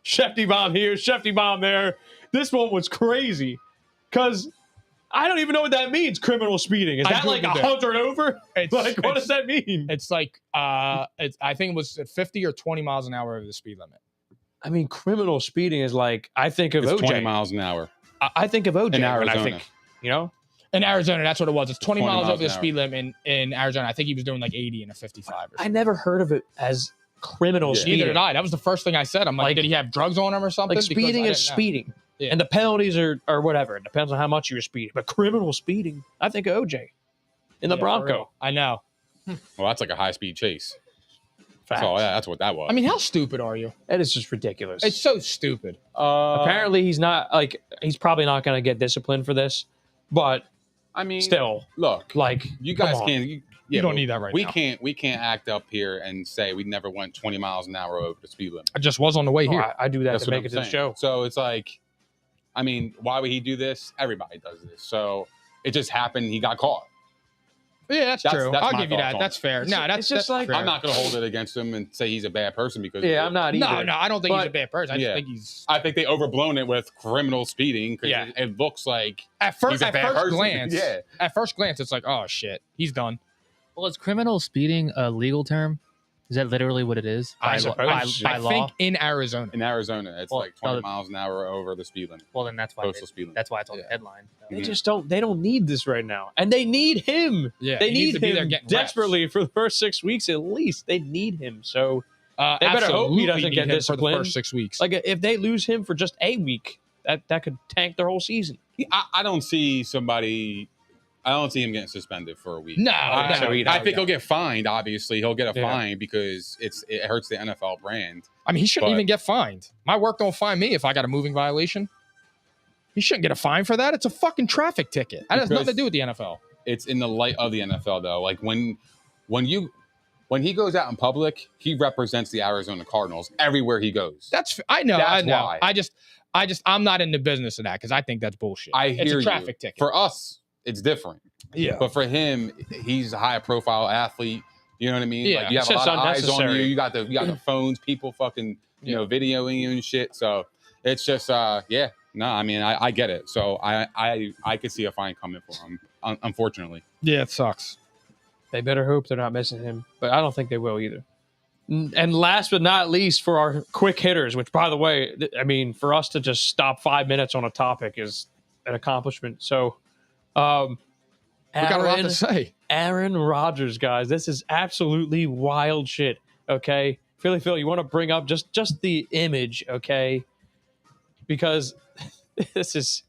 Shefty bomb here, Shefty bomb there. This one was crazy. Because I don't even know what that means, criminal speeding. Is I that like Googled it. 100 over? Like, what does that mean? It's like I think it was 50 or 20 miles an hour over the speed limit. I mean, criminal speeding is like, I think of It's OJ. 20 miles an hour. I think of OJ In when I Arizona. think, In Arizona, that's what it was. It's 20 20 miles miles over the an hour. speed limit in Arizona. I think he was doing like 80 and a 55 or I something. never heard of it as criminal Yeah. speeding. Neither did I. That was the first thing I said. I'm like, did he have drugs on him or something? Like Because speeding I is didn't know. speeding. Yeah. And the penalties are whatever. It depends on how much you're speeding. But criminal speeding, I think of OJ in the Yeah, for Bronco. real. I know. Well, that's like a high-speed chase. Facts. So yeah, that's what that was. I mean, how stupid are you? That is just ridiculous. It's so stupid. Apparently, he's not like he's probably not going to get disciplined for this. But I mean, still, look, like you guys come on. can't. You don't but need that right we now. We can't act up here and say we never went 20 miles an hour over the speed limit. I just was on the way Oh, here. I do that That's to what make I'm it to the saying. show. So it's like, I mean, why would he do this? Everybody does this. So it just happened. He got caught. Yeah, that's true. that's I'll my give you thoughts that. on That's it. fair. It's No, just- that's it's just that's like- fair. I'm not going to hold it against him and say he's a bad person because of Yeah, it. I'm not either. No, I don't think he's a But- bad person. I just Yeah. think he's I think they overblown it with criminal speeding because Yeah. it looks like at he's first a bad person. glance. Yeah. At first glance, it's like, oh shit, he's done. Well, is criminal speeding a legal term? Is that literally what it is? I By, suppose. by I law? think in Arizona. In Arizona, it's Well, like 20 no, miles an hour over the speed limit. Well, then that's why Coastal speed limit. that's why it's on Yeah. the headline. They just don't. They don't need this right now, and they need him. Yeah, They he needs need to be there him getting desperately for the first 6 weeks at least. They need him. So, they better hope he absolutely doesn't need get him for the disciplined. first 6 weeks. like, if they lose him for just a week, that could tank their whole season. I don't see somebody. I don't see him getting suspended for a week. No, I, no, I think he'll get fined. Obviously, he'll get a Yeah. fine because it hurts the NFL brand. I mean, he shouldn't but- even get fined. My work don't fine me if I got a moving violation. He shouldn't get a fine for that. It's a fucking traffic ticket. That has nothing to Because- do with the NFL. It's in the light of the NFL though. Like when he goes out in public, he represents the Arizona Cardinals everywhere he goes. I know. I That's know. why. I'm not in the business of that because I think that's bullshit. I It's hear a you. traffic ticket. For us, it's different. Yeah. But for him, he's a high profile athlete. You know what I mean? Yeah, Like you have it's a lot just of eyes on you. unnecessary. You got the phones, people fucking videoing you and shit. So it's just yeah. No, I mean I get it. So I could see a fine coming for him. Unfortunately. Yeah, it sucks. They better hope they're not missing him, but I don't think they will either. And last but not least, for our quick hitters, which by the way, I mean, for us to just stop 5 minutes on a topic is an accomplishment. So, We got a lot to say. Aaron Rodgers, guys, this is absolutely wild shit. Okay, Philly Phil, you want to bring up just the image, okay? Because this is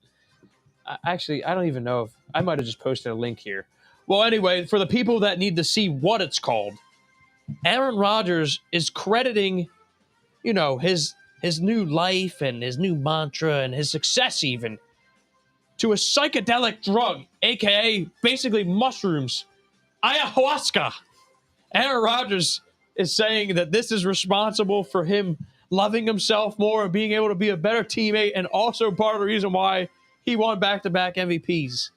actually, I don't even know if I might have just posted a link here. Well, anyway, for the people that need to see what it's called, Aaron Rodgers is crediting, his new life and his new mantra and his success even to a psychedelic drug, aka basically mushrooms, ayahuasca. Aaron Rodgers is saying that this is responsible for him loving himself more and being able to be a better teammate, and also part of the reason why he won back-to-back MVPs.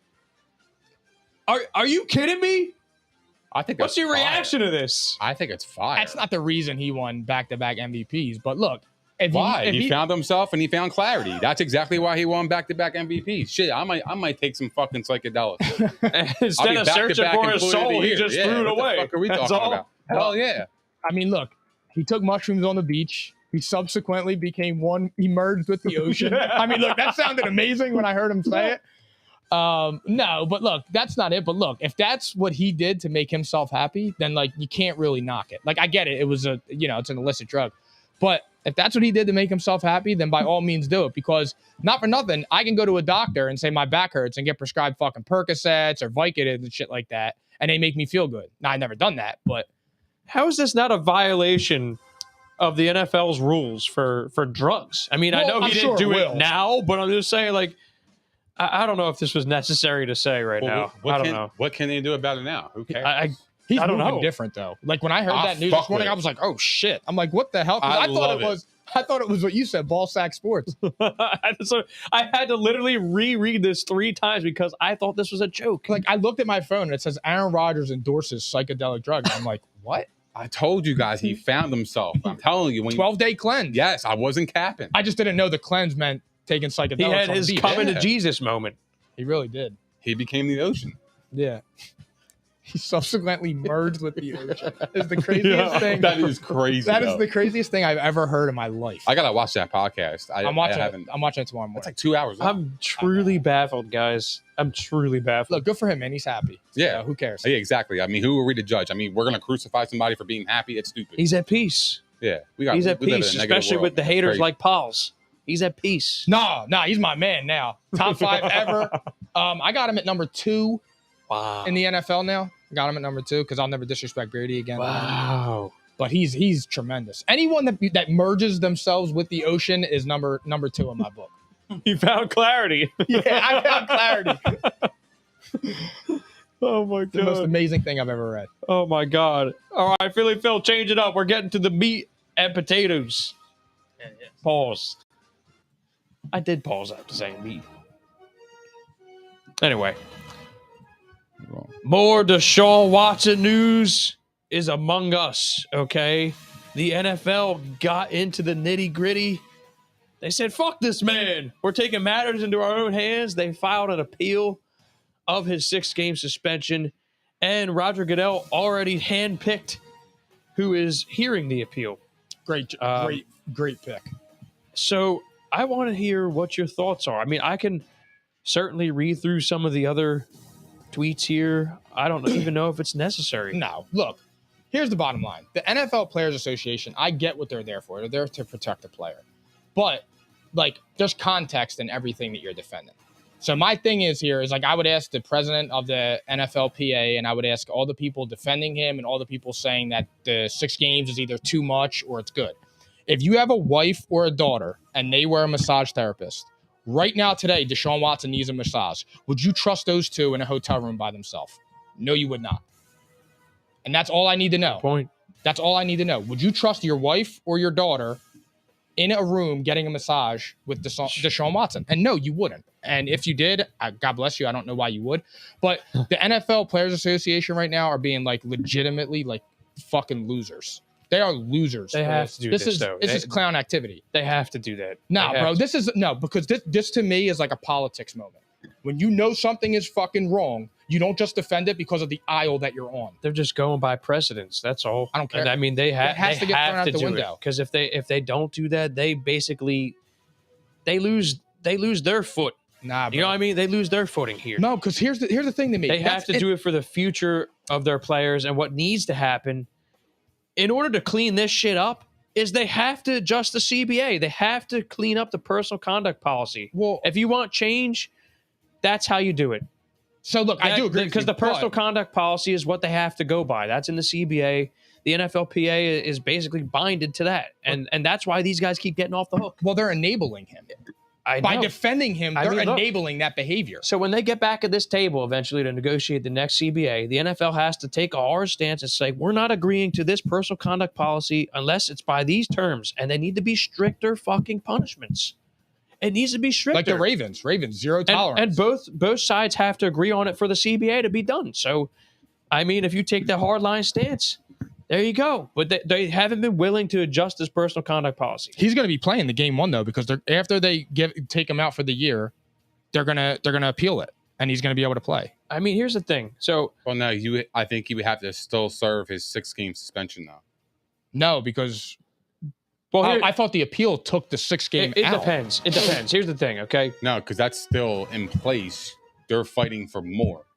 Are you kidding me? I think. What's your reaction to this? I think it's fire. That's not the reason he won back-to-back MVPs. But look, Why? He found himself and he found clarity. That's exactly why he won back-to-back MVPs. Shit, I might take some fucking psychedelics. Instead of searching for his soul, he just threw it away. What the fuck are we talking about? Hell yeah. I mean, look, he took mushrooms on the beach. He subsequently became one. He merged with the ocean. I mean, look, that sounded amazing when I heard him say it. No, but look, that's not it. But look, if that's what he did to make himself happy, then like you can't really knock it. Like I get it. It was it's an illicit drug. But if that's what he did to make himself happy, then by all means do it. Because not for nothing, I can go to a doctor and say my back hurts and get prescribed fucking Percocets or Vicodin and shit like that, and they make me feel good. Now, I've never done that, but how is this not a violation of the NFL's rules for drugs? I mean, I know he didn't do it now, but I'm just saying, like, I don't know if this was necessary to say right now. I don't know. What can they do about it now? Who cares? He's I don't moving know. different though. Like when I heard that news this morning, I was like, "Oh shit!" I'm like, "What the hell?" I thought it was what you said, ball sack sports. So I had to literally reread this 3 times because I thought this was a joke. Like I looked at my phone and it says Aaron Rodgers endorses psychedelic drugs. I'm like, what? I told you guys he found himself. I'm telling you, when 12-day cleanse. Yes, I wasn't capping. I just didn't know the cleanse meant taking psychedelics. He had his coming to Jesus moment. He really did. He became the ocean. Yeah. He subsequently merged with the ocean. It's the craziest thing. That is crazy. That is the craziest thing I've ever heard in my life. I gotta watch that podcast. I'm watching it tomorrow morning. It's like 2 hours long. I'm truly baffled, guys. I'm truly baffled. Look, good for him, man. He's happy. Yeah. Who cares? Yeah, exactly. I mean, who are we to judge? I mean, we're gonna crucify somebody for being happy. It's stupid. He's at peace. Yeah, he's at peace, especially with the haters like Pauls. He's at peace. No, he's my man now. Top 5 ever. I got him at number 2 in the NFL now. Got him at number 2 because I'll never disrespect Brady again. Wow. But he's tremendous. Anyone that merges themselves with the ocean is number 2 in my book. You found clarity. Yeah, I found clarity. Oh my God. The most amazing thing I've ever read. Oh my God. All right, Philly Phil, change it up. We're getting to the meat and potatoes. Pause. I did pause after saying meat. Anyway. More Deshaun Watson news is among us, okay? The NFL got into the nitty-gritty. They said, fuck this man. We're taking matters into our own hands. They filed an appeal of his 6-game suspension, and Roger Goodell already handpicked who is hearing the appeal. Great pick. So I want to hear what your thoughts are. I mean, I can certainly read through some of the other tweets here. I don't even know if it's necessary. No, look, here's the bottom line. The NFL Players Association, I get what they're there for. They're there to protect the player. But, like, there's context in everything that you're defending. So my thing is like I would ask the president of the NFLPA and I would ask all the people defending him and all the people saying that the 6 games is either too much or it's good. If you have a wife or a daughter and they were a massage therapist, right now today, Deshaun Watson needs a massage. Would you trust those 2 in a hotel room by themselves? No, you would not. And that's all I need to know. Good point. That's all I need to know. Would you trust your wife or your daughter in a room getting a massage with Deshaun Watson? And no, you wouldn't. And if you did, God bless you. I don't know why you would. But the NFL Players Association right now are being like legitimately like fucking losers. They are losers. They have to do this, though. This is clown activity. They have to do that. No, bro. Because this to me is like a politics moment. When you know something is fucking wrong, you don't just defend it because of the aisle that you're on. They're just going by precedence. That's all. I don't care. And I mean, they have to get thrown out the window. Because if they don't do that, they basically they lose their foot Nah, You know what I mean? They lose their footing here. No, because here's the thing to me. They have to do it for the future of their players, and what needs to happen in order to clean this shit up is they have to adjust the CBA. They have to clean up the personal conduct policy. Well, if you want change, that's how you do it. So look, I do agree because the personal conduct policy is what they have to go by. That's in the CBA. The NFLPA is basically binded to that, and that's why these guys keep getting off the hook. Well, they're enabling him. By defending him, they're enabling that behavior. So when they get back at this table eventually to negotiate the next CBA, the NFL has to take a hard stance and say, we're not agreeing to this personal conduct policy unless it's by these terms, and they need to be stricter fucking punishments. It needs to be stricter. Like the Ravens, zero tolerance. And both sides have to agree on it for the CBA to be done. So, I mean, if you take that hardline stance, there you go. But they haven't been willing to adjust this personal conduct policy. He's going to be playing the game one though, because after they take him out for the year, they're gonna appeal it, and he's going to be able to play. I mean, here's the thing. So, well, no, I think he would have to still serve his 6-game suspension though. No, because I thought the appeal took the 6-game. It depends. It depends. Here's the thing. Okay. No, because that's still in place. They're fighting for more.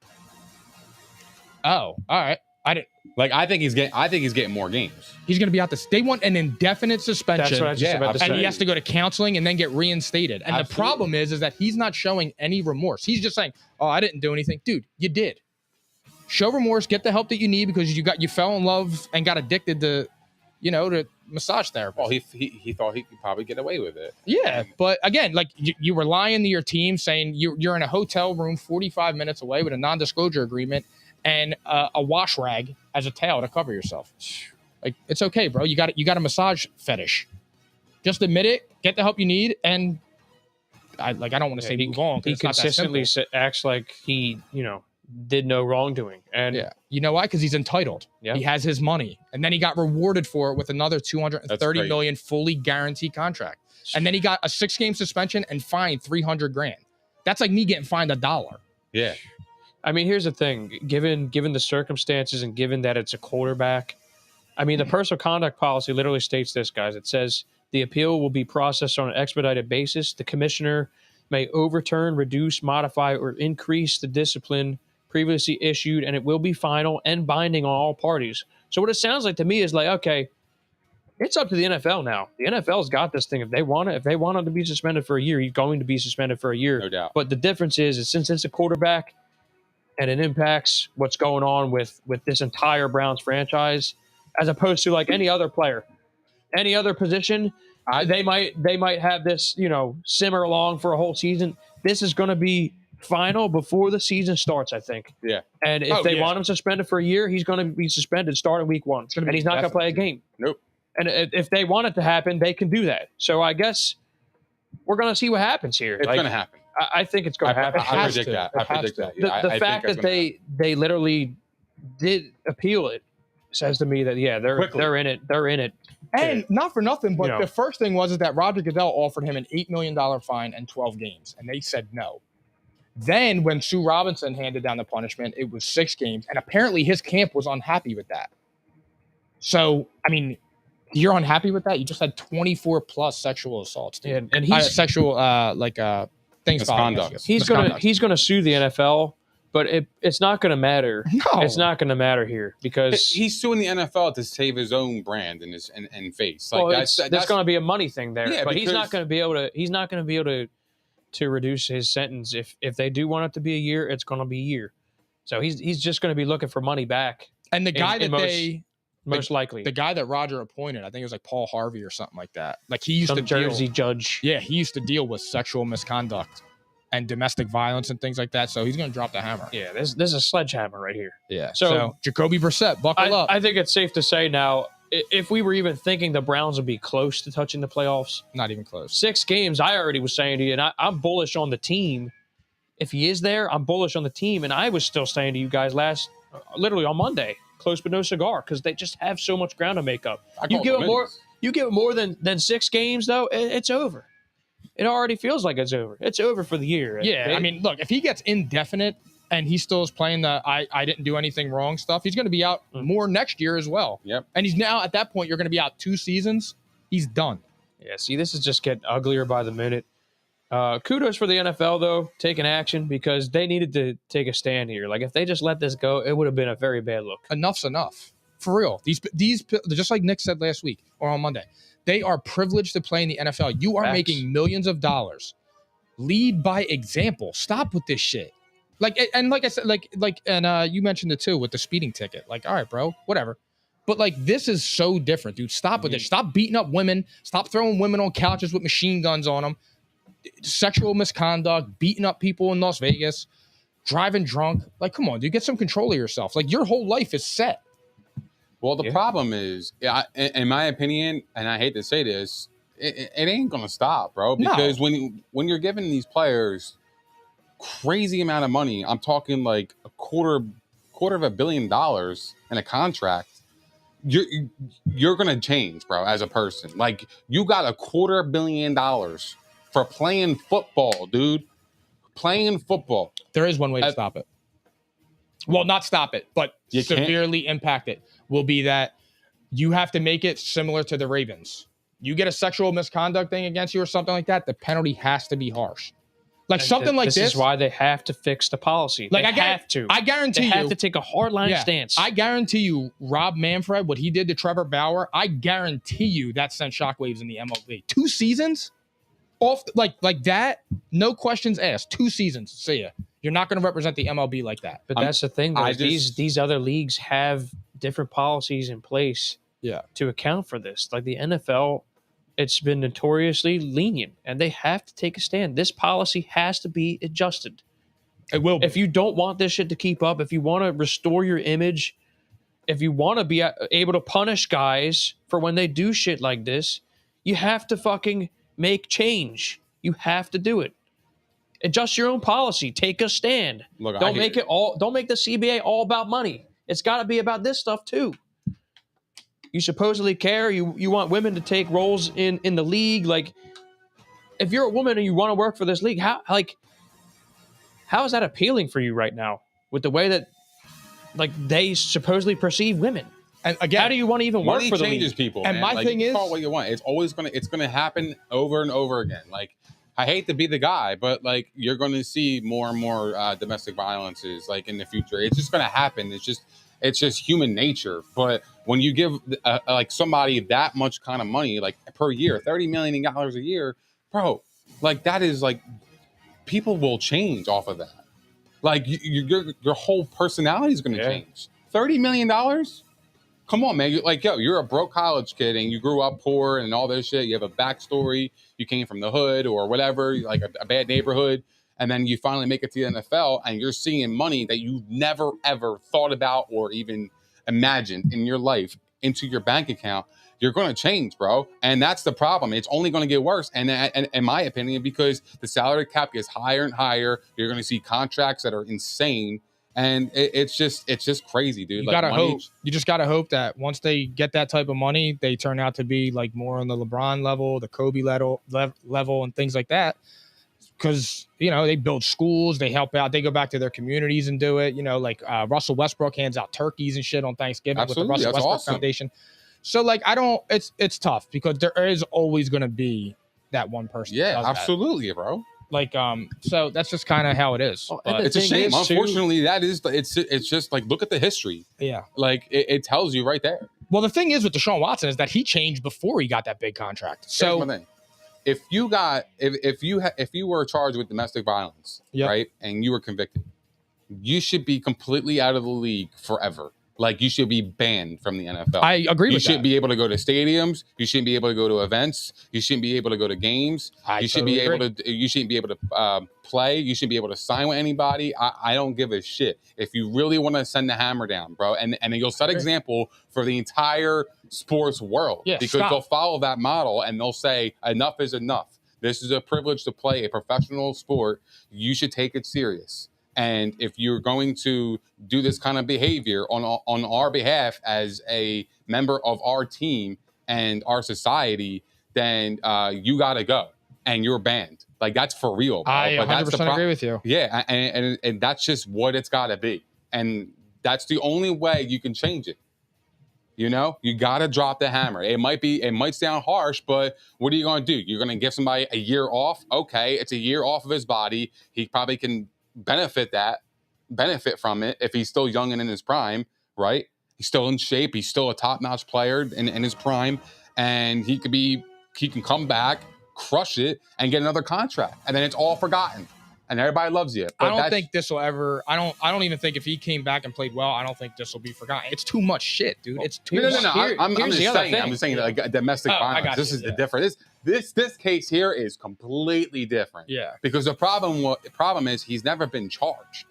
Oh, all right. I think he's getting more games. He's going to be out this. They want an indefinite suspension. That's what I was just about to say. And he has to go to counseling and then get reinstated. And the problem is that he's not showing any remorse. He's just saying, "Oh, I didn't do anything, dude. You did. Show remorse. Get the help that you need because you fell in love and got addicted to, to massage therapy." Well, he thought he could probably get away with it. Yeah, but again, like you were lying to your team, saying you're in a hotel room 45 minutes away with a non-disclosure agreement and a wash rag as a towel to cover yourself. Like, it's okay, bro. You got a massage fetish. Just admit it, get the help you need, and I don't want to say move on. He consistently acts like he, did no wrongdoing. And yeah, you know why? Because he's entitled. Yeah. He has his money, and then he got rewarded for it with another $230 million fully guaranteed contract, and then he got a 6-game suspension and fined $300,000. That's like me getting fined $1. Yeah. I mean, here's the thing. Given the circumstances and given that it's a quarterback, I mean, the personal conduct policy literally states this, guys. It says the appeal will be processed on an expedited basis. The commissioner may overturn, reduce, modify, or increase the discipline previously issued, and it will be final and binding on all parties. So what it sounds like to me is like, okay, it's up to the NFL now. The NFL's got this thing. If they want him to be suspended for a year, he's going to be suspended for a year. No doubt. But the difference is since it's a quarterback, and it impacts what's going on with this entire Browns franchise, as opposed to like any other player, any other position. They might have this, simmer along for a whole season. This is going to be final before the season starts, I think. Yeah. And if they want him suspended for a year, he's going to be suspended starting week 1, and he's not going to play a game. Nope. And if they want it to happen, they can do that. So I guess we're going to see what happens here. It's going to happen. I think it's going to happen. I predict that. The fact that they literally did appeal it says to me that they're in it. They're in it. And not for nothing, but the first thing was that Roger Goodell offered him an $8 million fine and 12 games, and they said no. Then when Sue Robinson handed down the punishment, it was 6 games, and apparently his camp was unhappy with that. So, I mean, you're unhappy with that? You just had 24 plus sexual assaults, dude. And he's sexual things. Misconduct. He's gonna sue the NFL, but it's not gonna matter. No, it's not gonna matter here because he's suing the NFL to save his own brand and his and face. Like there's gonna be a money thing there, yeah, but he's not gonna be able to reduce his sentence if they do want it to be a year. It's gonna be a year. So he's just gonna be looking for money back. And the guy most likely the guy that Roger appointed, I think it was like Paul Harvey or something like that. Like he used to Jersey judge. Yeah, he used to deal with sexual misconduct and domestic violence and things like that. So he's going to drop the hammer. Yeah, this is a sledgehammer right here. Yeah. So Jacoby Brissett, buckle up. I think it's safe to say now, if we were even thinking the Browns would be close to touching the playoffs, not even close. 6 games, I already was saying to you, and I'm bullish on the team. If he is there, I'm bullish on the team, and I was still saying to you guys literally on Monday. Close but no cigar, because they just have so much ground to make up. You give it more than 6 games, though, it's over. It already feels like it's over. It's over for the year. Yeah, I mean, look, if he gets indefinite and he still is playing the I didn't do anything wrong stuff, he's going to be out more next year as well. Yep. And he's now, at that point, you're going to be out 2 seasons. He's done. Yeah, see, this is just getting uglier by the minute. Kudos for the NFL, though, taking action because they needed to take a stand here. Like, if they just let this go, it would have been a very bad look. Enough's enough. For real. These just like Nick said last week or on Monday, they are privileged to play in the NFL. You are Facts. making millions of dollars. Lead by example. Stop with this shit. Like, and like I said, you mentioned it too with the speeding ticket. Like, all right, bro, whatever. But like, this is so different, dude. Stop with this. Stop beating up women. Stop throwing women on couches with machine guns on them. Sexual misconduct, beating up people in Las Vegas, driving drunk. Like, come on, dude, get some control of yourself. Like, your whole life is set. Well, the problem is, in my opinion, and I hate to say this, it ain't gonna stop, bro. Because when you're giving these players crazy amount of money, I'm talking like a quarter of $1 billion in a contract. You're gonna change, bro, as a person. Like, you got a $250 million for playing football, dude. Playing football. There is one way to stop it. Well, not stop it, but You severely impact it. Will be that you have to make it similar to the Ravens. You get a sexual misconduct thing against you or something like that, the penalty has to be harsh. Like, and something like this. This is why they have to fix the policy. Like, I guarantee you. They have to take a hardline stance. I guarantee you, Rob Manfred, what he did to Trevor Bauer, I guarantee you that sent shockwaves in the MLB. 2 seasons? Off like that, no questions asked. 2 seasons. See ya. You're not going to represent the MLB like that. But that's the thing, though. These other leagues have different policies in place to account for this. Like the NFL, it's been notoriously lenient, and they have to take a stand. This policy has to be adjusted. It will be. If you don't want this shit to keep up, if you want to restore your image, if you want to be able to punish guys for when they do shit like this, you have to fucking make change. You have to do it. Adjust your own policy. Take a stand. Look, don't make the CBA all about money. It's got to be about this stuff too. You supposedly care. You want women to take roles in the league. Like, if you're a woman and you want to work for this league, how is that appealing for you right now with the way that like they supposedly perceive women? And again, how do you want to even work for the league? Changes people, and man. my thing is, call it what you want. It's always gonna happen over and over again. Like, I hate to be the guy, but like, you're going to see more and more domestic violences like in the future. It's just going to happen. It's just human nature. But when you give like somebody that much kind of money, like per year, $30 million a year, bro, like that is like, people will change off of that. Like your whole personality is going to change. $30 million. Come on, man. You're a broke college kid and you grew up poor and all this shit. You have a backstory. You came from the hood or whatever, like a bad neighborhood. And then you finally make it to the NFL and you're seeing money that you never, ever thought about or even imagined in your life into your bank account. You're going to change, bro. And that's the problem. It's only going to get worse. And in my opinion, because the salary cap gets higher and higher, you're going to see contracts that are insane. And it's just crazy, dude. You just gotta hope that once they get that type of money, they turn out to be like more on the LeBron level, the Kobe level, and things like that. Because they build schools, they help out, they go back to their communities and do it. Like Russell Westbrook hands out turkeys and shit on Thanksgiving. Absolutely, with the Russell Westbrook Foundation. So like, it's tough because there is always gonna be that one person. Yeah, absolutely, bro. Like, so that's just kind of how it is. It's a shame. Unfortunately, it's just like, look at the history. Yeah. Like it tells you right there. Well, the thing is with Deshaun Watson is that he changed before he got that big contract. So here's my thing. If you were charged with domestic violence, right, and you were convicted, you should be completely out of the league forever. Like, you should be banned from the NFL. I agree with that. You shouldn't be able to go to stadiums. You shouldn't be able to go to events. You shouldn't be able to go to games. You shouldn't be able to play. You shouldn't be able to sign with anybody. I don't give a shit. If you really want to send the hammer down, bro, and you'll set example for the entire sports world. Yeah, because they'll follow that model and they'll say, enough is enough. This is a privilege to play a professional sport. You should take it serious. And if you're going to do this kind of behavior on our behalf as a member of our team and our society, then you got to go and you're banned. Like, that's for real, bro. I 100% agree with you. Yeah, and that's just what it's got to be. And that's the only way you can change it. You know, you got to drop the hammer. It might sound harsh, but what are you going to do? You're going to give somebody a year off? Okay, it's a year off of his body. He probably can benefit from it if he's still young and in his prime, right? He's still in shape. He's still a top-notch player in his prime, and he can come back, crush it, and get another contract, and then it's all forgotten. And everybody loves you. But I don't think this will ever. I don't even think if he came back and played well, I don't think this will be forgotten. It's too much shit, dude. It's too much. No. I'm just saying like domestic violence. This is the difference. This case here is completely different. Yeah. Because the problem is he's never been charged.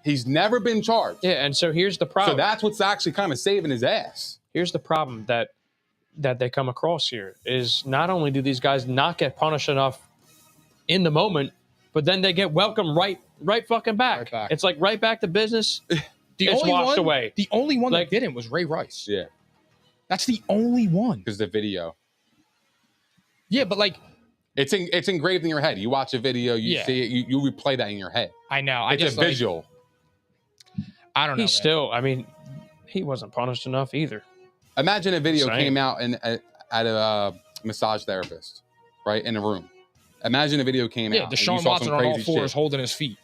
He's never been charged. Yeah, and so here's the problem. So that's what's actually kind of saving his ass. Here's the problem that they come across here is not only do these guys not get punished enough in the moment, but then they get welcomed right fucking back. Right back. It's like right back to business. It's washed away. The only one that didn't was Ray Rice. Yeah. That's the only one. Because the video. Yeah, but like it's engraved in your head. You watch a video, you see it, you replay that in your head. I know. It's a visual. I don't know. He's still, I mean, he wasn't punished enough either. Imagine a video came out at a massage therapist, right, in a room. Imagine a video came out. Yeah, Deshaun Watson on all fours holding his feet.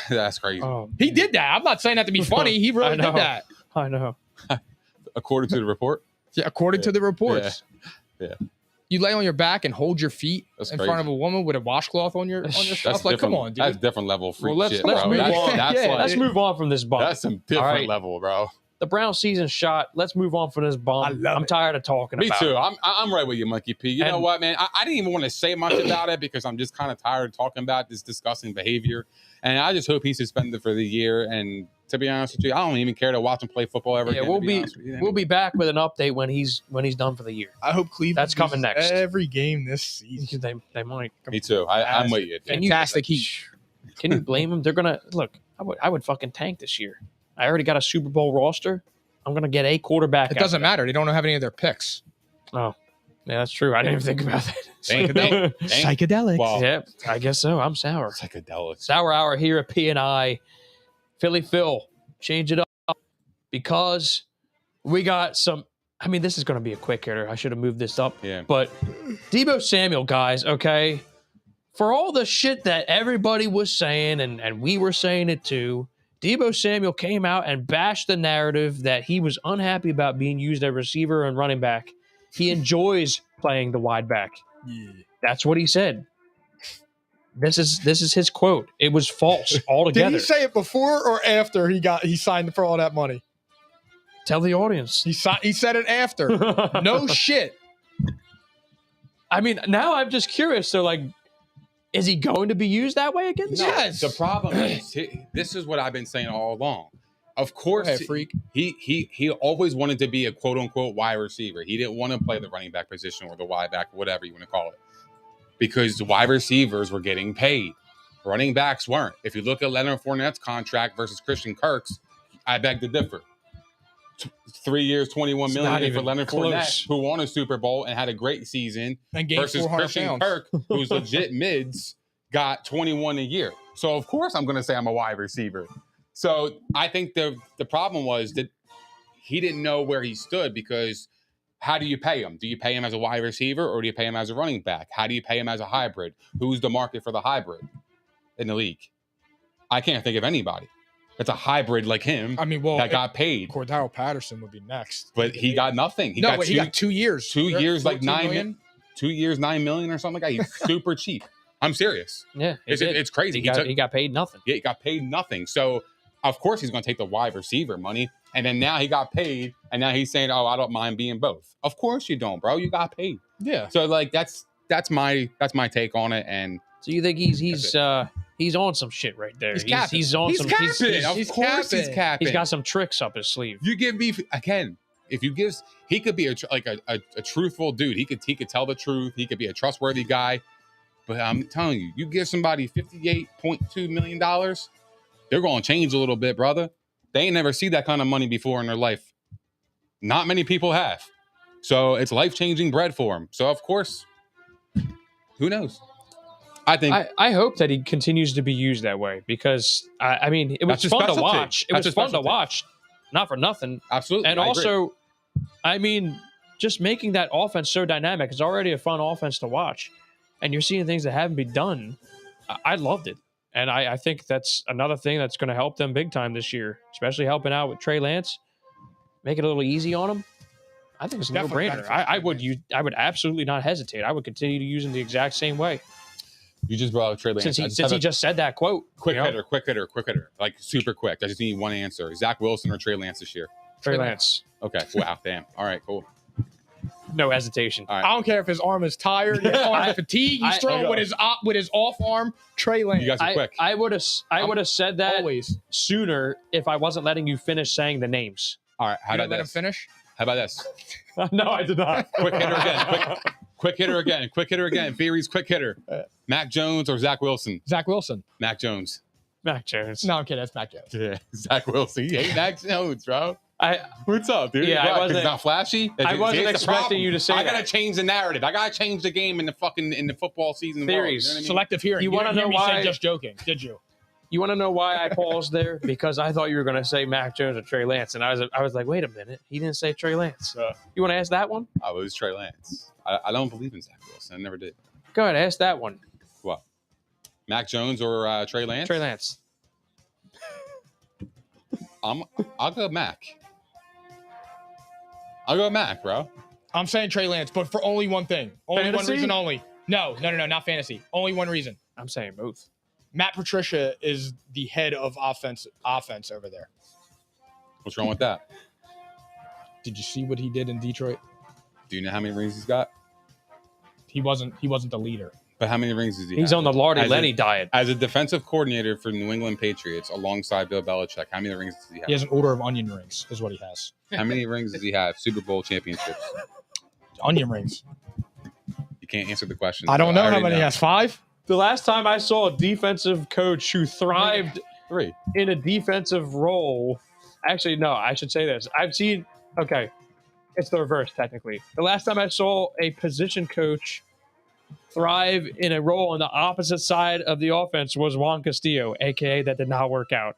That's crazy. He did that. I'm not saying that to be funny. He really did that. I know. According to the report? Yeah, according to the reports. Yeah. You lay on your back and hold your feet in front of a woman with a washcloth on your stuff. Like, come on, dude. That's different level of freak shit, let's bro. move on. Let's move on from this bump. That's some different level, bro. The Browns season shot. Let's move on from this bump. I'm tired of talking about it. Me too. I'm right with you, Mikey P. You know what, man? I didn't even want to say much about it because I'm just kind of tired of talking about this disgusting behavior. And I just hope he's suspended for the year. And to be honest with you, I don't even care to watch him play football ever again. We'll be back with an update when he's done for the year. I hope Cleveland. That's coming next. Every game this season. They might. Me too. I'm with you. Fantastic heat. Can you blame them? They're gonna look. I would fucking tank this year. I already got a Super Bowl roster. I'm going to get a quarterback. It doesn't matter. They don't have any of their picks. Oh, yeah, that's true. I didn't even think about that. Psychedelics. Well, yeah, I guess so. I'm sour. Psychedelics. Sour hour here at P&I. Philly Phil, change it up because we got some. I mean, this is going to be a quick hitter. I should have moved this up. Yeah. But Deebo Samuel, guys, okay, for all the shit that everybody was saying and we were saying it too, Deebo Samuel came out and bashed the narrative that he was unhappy about being used as receiver and running back. He enjoys playing the wide back. Yeah. That's what he said. This is his quote. It was false altogether. Did he say it before or after he signed for all that money? Tell the audience. He said it after. No shit. I mean, now I'm just curious. So, like, is he going to be used that way again? No, yes. The problem is, this is what I've been saying all along. Of course, freak. He always wanted to be a quote unquote wide receiver. He didn't want to play the running back position or the wide back, whatever you want to call it, because the wide receivers were getting paid. Running backs weren't. If you look at Leonard Fournette's contract versus Christian Kirk's, I beg to differ. 3 years, $21 million for Leonard Fournette, who won a Super Bowl and had a great season, and versus Christian Kirk, who's legit mids, got 21 a year. So of course I'm going to say I'm a wide receiver. So I think the problem was that he didn't know where he stood, because how do you pay him? Do you pay him as a wide receiver or do you pay him as a running back? How do you pay him as a hybrid? Who's the market for the hybrid in the league? I can't think of anybody. It's a hybrid like him. I mean, that got paid. Cordero Patterson would be next, but he got nothing. He got 2 years. 2 years, like $9 million. 2 years, $9 million or something like that. He's super cheap. I'm serious. Yeah, it's crazy. He got paid nothing. Yeah, he got paid nothing. So of course he's going to take the wide receiver money, and then now he got paid, and now he's saying, "Oh, I don't mind being both." Of course you don't, bro. You got paid. Yeah. So like that's my take on it. And so you think he's on some shit right there? He's capping. He's on some. Of course he's capping. He's got some tricks up his sleeve. You give me again. If you give, he could be a truthful dude. He could tell the truth. He could be a trustworthy guy. But I'm telling you, you give somebody $58.2 million, they're going to change a little bit, brother. They ain't never see that kind of money before in their life. Not many people have. So it's life-changing bread for them. So of course, who knows? I hope that he continues to be used that way, because I mean, it was fun to watch. It was fun to watch. not for nothing. Absolutely. And I agree. also, I mean, just making that offense so dynamic is already a fun offense to watch. And you're seeing things that haven't been done. I loved it. And I think that's another thing that's going to help them big time this year, especially helping out with Trey Lance. Make it a little easy on him. I think it's a Definitely no-brainer. benefits I would absolutely not hesitate. I would continue to use him the exact same way. You just brought up Trey Lance. Since he just said that quote. Quick you know? hitter. Like super quick. I just need one answer. Zach Wilson or Trey Lance this year? Trey Lance. Okay. Wow. Damn. All right. Cool. No hesitation. All right. I don't care if his arm is tired, his arm fatigue. He's throwing with his off arm. Trey Lance. You guys are quick. I would have said that Always. sooner if I wasn't letting you finish saying the names. All right. How You about don't let him this? finish. How about this? No, I did not. Quick hitter again. Quick hitter again. Quick hitter again. Theories. Quick hitter. Mac Jones or Zach Wilson? Zach Wilson. Mac Jones. Mac Jones. No, I'm kidding. That's Mac Jones. Yeah. Zach Wilson. You hate Mac Jones, bro. I What's up, dude? Yeah, I What, 'cause wasn't- it's not flashy. I wasn't Here's the expecting problem. you to say I gotta that. change the narrative. I gotta change the game in the football season. Theories. World, you know what I mean? Selective hearing. You wanna didn't hear know me why- say just joking, did you? You want to know why I paused there? Because I thought you were going to say Mac Jones or Trey Lance, and I was like, wait a minute, he didn't say Trey Lance. You want to ask that one? Oh, it was Trey Lance. I don't believe in Zach Wilson. I never did. Go ahead, ask that one. What? Mac Jones or Trey Lance? Trey Lance. I'll go Mac. I'll go Mac, bro. I'm saying Trey Lance, but for only one thing. Only Fantasy? one reason only. No, not fantasy. Only one reason. I'm saying both. Matt Patricia is the head of offense over there. What's wrong with that? Did you see what he did in Detroit? Do you know how many rings he's got? He wasn't the leader. But how many rings does he He's have? on the Lardy As Lenny a- diet. As a defensive coordinator for New England Patriots alongside Bill Belichick, how many rings does he have? He has an order of onion rings, is what he has. How many rings does he have? Super Bowl championships. Onion rings. You can't answer the question. I don't know how already many he has. 5? The last time I saw a defensive coach who thrived 3. in a defensive role, actually, no, I should say this. Okay, it's the reverse, technically. The last time I saw a position coach thrive in a role on the opposite side of the offense was Juan Castillo, a.k.a. that did not work out.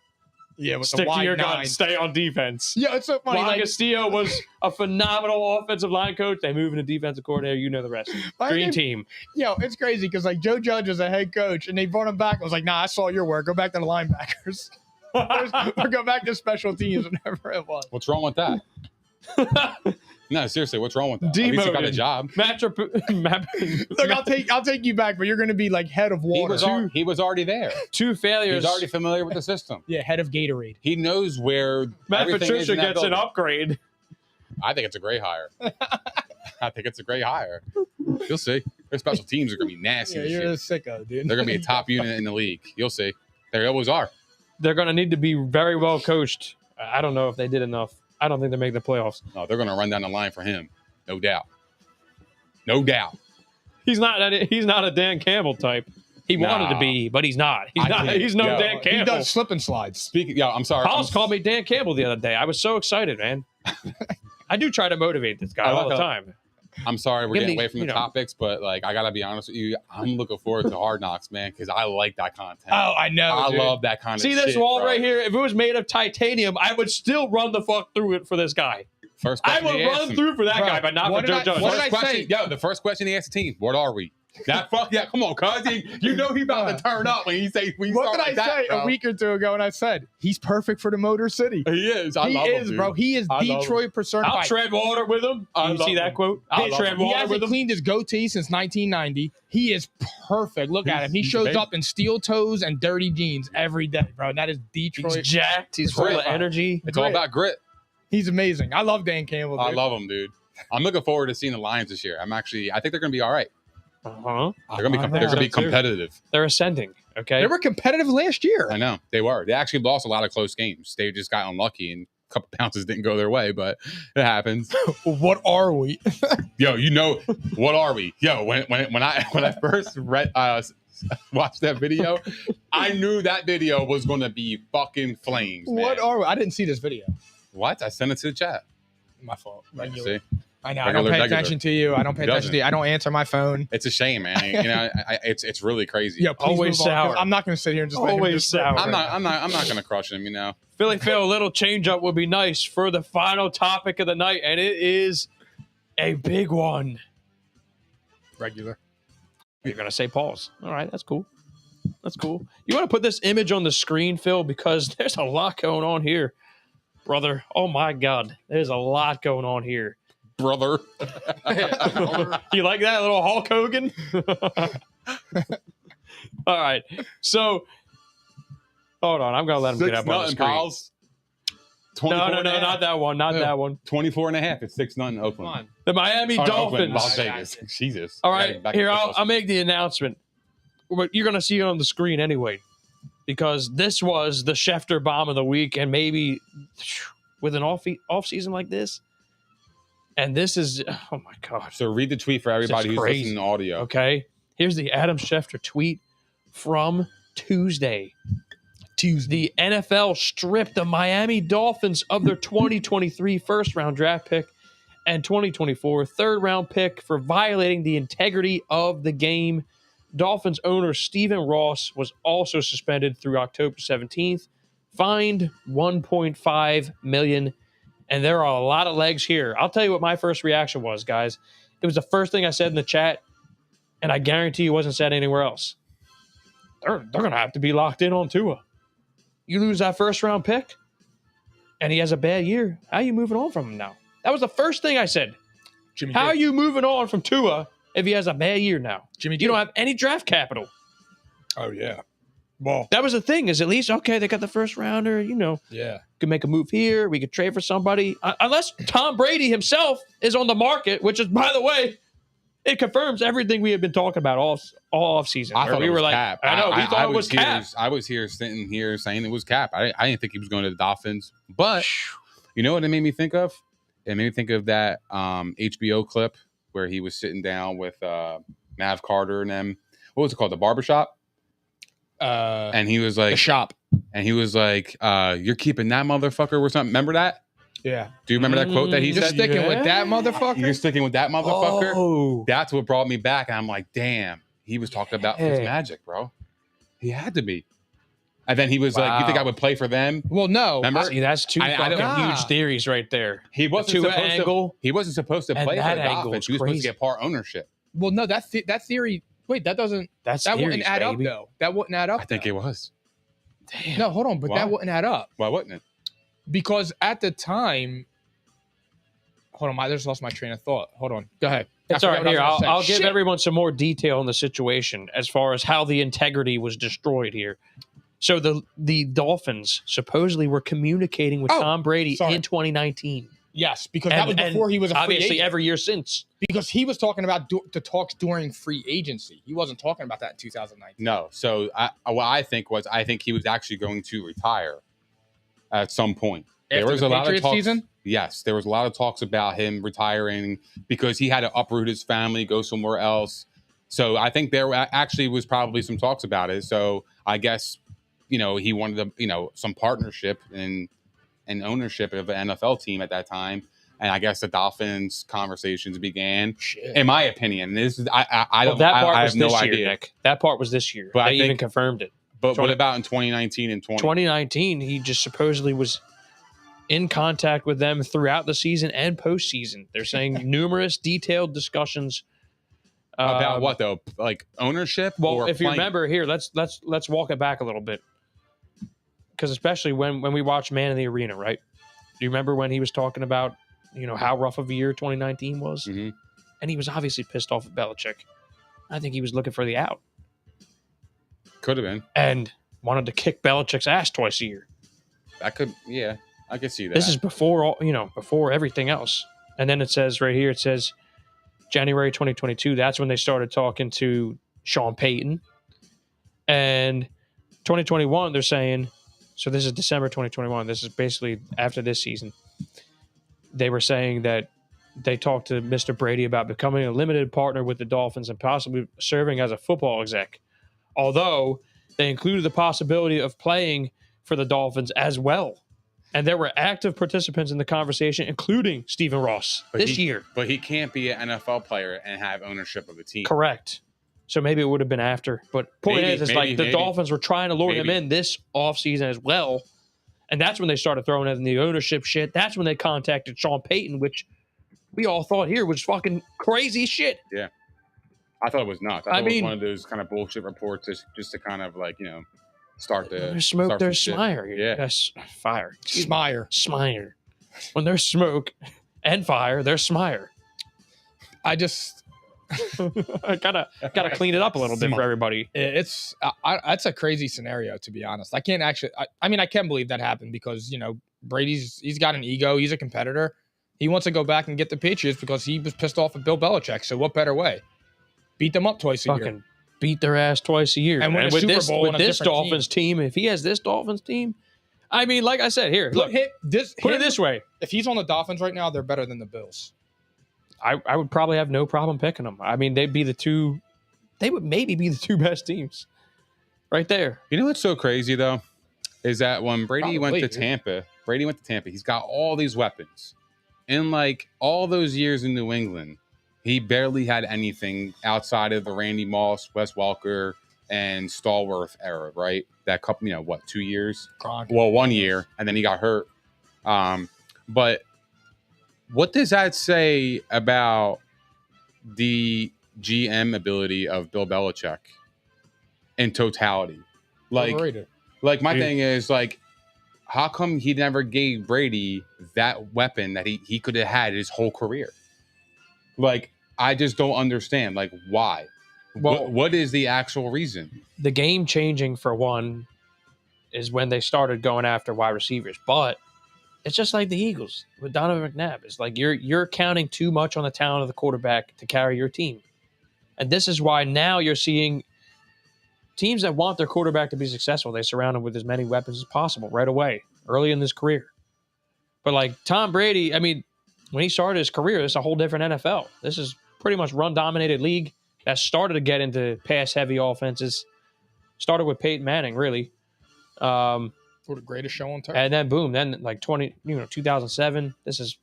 Yeah, with Stick the to wide your 9. guns. Stay on defense. Yeah, it's so funny. Juan Like, Castillo was a phenomenal offensive line coach. They move into defensive coordinator. You know the rest. Green team. it's crazy because like Joe Judge is a head coach and they brought him back. I was like, nah, I saw your work. Go back to the linebackers. or go back to special teams, whatever it was. What's wrong with that? No, seriously, what's wrong with that? At least he got a Demoted. job. Look, I'll take you back, but you're going to be like head of water. He was already there. Two failures. He's already familiar with the system. Yeah, head of Gatorade. He knows where Matt everything is Patricia in that gets an building. upgrade. I think it's a great hire. You'll see. Their special teams are going to be nasty Yeah, this you're year. a sicko, dude. They're going to be a top unit in the league. You'll see. They always are. They're going to need to be very well coached. I don't know if they did enough. I don't think they make the playoffs. No, they're going to run down the line for him. No doubt. No doubt. He's not a Dan Campbell type. He wanted to be, but he's not. He's no Yo, Dan He Campbell. does slip and slides. Speaking, yo, I'm sorry. House called me Dan Campbell the other day. I was so excited, man. I do try to motivate this guy I all like the how- time. I'm sorry we're Give getting me, away from the you know. topics, but like I gotta be honest with you, I'm looking forward to Hard Knocks, man, because I like that content. Oh, I know. I dude. love that kind of See shit. this wall bro. right here? If it was made of titanium, I would still run the fuck through it for this guy. First I question would he asked run him. through for that Bro, guy, but not what for did Joe I- Judge. what did First I question, say? yo, the first question he asked the team, what are we? That fuck yeah, come on, cuz you know he about to turn up when he say when you What start did I like that, say bro. a week or two ago? And I said he's perfect for the Motor City. He is. I He love him, is, dude. bro. He is I love Detroit personified. I'll tread water with him. I You love see that him. quote? I I'll love tread him. He water hasn't with him. cleaned his goatee since 1990. He is perfect. Look at him. He He's shows amazing. up in steel toes and dirty jeans every day, bro. And that is He's Detroit. jacked. He's full of Great. energy. It's all Great. about grit. He's amazing. I love Dan Campbell. I Dude. love him, dude. I'm looking forward to seeing the Lions this year. I think they're gonna be all right. Uh-huh. They're gonna be competitive. They're ascending. Okay. They were competitive last year. I know they were. They actually lost a lot of close games. They just got unlucky and a couple bounces didn't go their way, but it happens. What are we? Yo, you know what are we? Yo, when I first watched that video, I knew that video was gonna be fucking flames. Man. What are we? I didn't see this video. What? I sent it to the chat. My fault. See, I know. I don't pay attention to you. I don't pay attention to you. I don't answer my phone. It's a shame, man. It's really crazy. Yeah, always sour. I'm not going to sit here and just always sour. I'm not going to crush him. Philly Phil, a little change up would be nice for the final topic of the night, and it is a big one. Regular. You're going to say pause. All right, that's cool. That's cool. You want to put this image on the screen, Phil, because there's a lot going on here, brother. Oh, my God. There's a lot going on here. Brother. You like that, little Hulk Hogan? All right. So, hold on. I'm going to let him get up on the screen. Pals. No, not that one. Not that one. 24.5. It's 6-0 Oakland. The Miami Dolphins. Las Vegas. Jesus. All right. Here, I'll make the announcement. You're going to see it on the screen anyway, because this was the Schefter bomb of the week, and maybe with an off season like this. And this is, oh my God. So read the tweet for everybody who's listening to audio. Okay. Here's the Adam Schefter tweet from Tuesday. The NFL stripped the Miami Dolphins of their 2023 first-round draft pick and 2024 third-round pick for violating the integrity of the game. Dolphins owner Stephen Ross was also suspended through October 17th, fined $1.5 million. And there are a lot of legs here. I'll tell you what my first reaction was, guys. It was the first thing I said in the chat, and I guarantee it wasn't said anywhere else. They're going to have to be locked in on Tua. You lose that first-round pick, and he has a bad year. How are you moving on from him now? That was the first thing I said. How are you moving on from Tua if he has a bad year now? You don't have any draft capital. Oh, yeah. Well, that was the thing, is at least, okay, they got the first rounder, Yeah. Could make a move here. We could trade for somebody. Unless Tom Brady himself is on the market, which is, by the way, it confirms everything we have been talking about all offseason. I thought we were like, Cap. I know, we thought it was Cap. I was sitting here saying it was Cap. I didn't think he was going to the Dolphins. But you know what it made me think of? It made me think of that HBO clip where he was sitting down with Mav Carter and them. What was it called? The Barbershop? And he was like, the shop. And he was like, you're keeping that motherfucker or something. Remember that? Yeah. Do you remember that quote that he You're said? sticking with that motherfucker? You're sticking with that motherfucker? Oh. That's what brought me back. And I'm like, damn, he was talking about Fitzmagic, bro. He had to be. And then he was like, you think I would play for them? Well, no. Remember? See, that's two huge theories right there. He wasn't supposed to play for the Dolphins. He was supposed to get part ownership. Well, no, that theory. Wait, that doesn't. That wouldn't add up, though. That wouldn't add up. I think it was. Damn. No, hold on, but that wouldn't add up. Why wouldn't it? Because at the time, hold on, I just lost my train of thought. Hold on, go ahead. It's all right. Here, I'll give everyone some more detail on the situation as far as how the integrity was destroyed here. So the Dolphins supposedly were communicating with Tom Brady in 2019. Yes, because that was before he was a free obviously agent. Every year since. Because he was talking about the talks during free agency. He wasn't talking about that in 2019. No. So what I think he was actually going to retire at some point. After there was the a lot Patriots of talks. Season? Yes, there was a lot of talks about him retiring because he had to uproot his family, go somewhere else. So I think there actually was probably some talks about it. So I guess he wanted some partnership and ownership of an NFL team at that time. And I guess the Dolphins conversations began. In my opinion, this is I don't. That part I was have no this year, idea. Nick. That part was this year. But they even confirmed it. But what about in 2019 and 2019? He just supposedly was in contact with them throughout the season and postseason. They're saying numerous detailed discussions about what though, like ownership. Well, or if you remember, here let's walk it back a little bit, because especially when we watched Man in the Arena, right? Do you remember when he was talking about how rough of a year 2019 was? Mm-hmm. And he was obviously pissed off at Belichick. I think he was looking for the out. Could have been. And wanted to kick Belichick's ass twice a year. I could see that. This is before before everything else. And then it says right here, January 2022, that's when they started talking to Sean Payton. And 2021, they're saying, so this is December 2021. This is basically after this season. They were saying that they talked to Mr. Brady about becoming a limited partner with the Dolphins and possibly serving as a football exec. Although they included the possibility of playing for the Dolphins as well. And there were active participants in the conversation, including Stephen Ross this year. But he can't be an NFL player and have ownership of a team. Correct. So maybe it would have been after. But point is like the Dolphins were trying to lure him in this offseason as well. And that's when they started throwing in the ownership shit. That's when they contacted Sean Payton, which we all thought here was fucking crazy shit. Yeah. I thought it was nuts. I thought it was one of those kind of bullshit reports just to kind of like, start the there's smoke, there's smire. Yeah. That's fire. Smire. When there's smoke and fire, there's smire. I just I gotta clean it up a little bit for everybody. It's a crazy scenario, to be honest. I can't actually. I mean, I can believe that happened because he's got an ego. He's a competitor. He wants to go back and get the Patriots because he was pissed off at Bill Belichick. So what better way? Beat them up twice a year. Beat their ass twice a year. And win a Super Bowl with this Dolphins team, if he has this Dolphins team, I mean, like I said, here, look, put it this way. If he's on the Dolphins right now, they're better than the Bills. I would probably have no problem picking them. I mean, they would maybe be the two best teams right there. You know what's so crazy, though, is that when Brady went to Tampa, he's got all these weapons. In like all those years in New England, he barely had anything outside of the Randy Moss, Wes Welker, and Stallworth era, right? That couple, 2 years? Well, 1 year, and then he got hurt. But what does that say about the GM ability of Bill Belichick in totality? Like my thing is like, how come he never gave Brady that weapon that he could have had his whole career? Like, I just don't understand. Like, why? Well, what is the actual reason? The game changing for one is when they started going after wide receivers. But it's just like the Eagles with Donovan McNabb. It's like you're counting too much on the talent of the quarterback to carry your team. And this is why now you're seeing teams that want their quarterback to be successful, they surround him with as many weapons as possible right away, early in his career. But like Tom Brady, I mean, when he started his career, it's a whole different NFL. This is pretty much run-dominated league that started to get into pass-heavy offenses. Started with Peyton Manning, really. For the greatest show on turf. And then boom, then like 2007. This is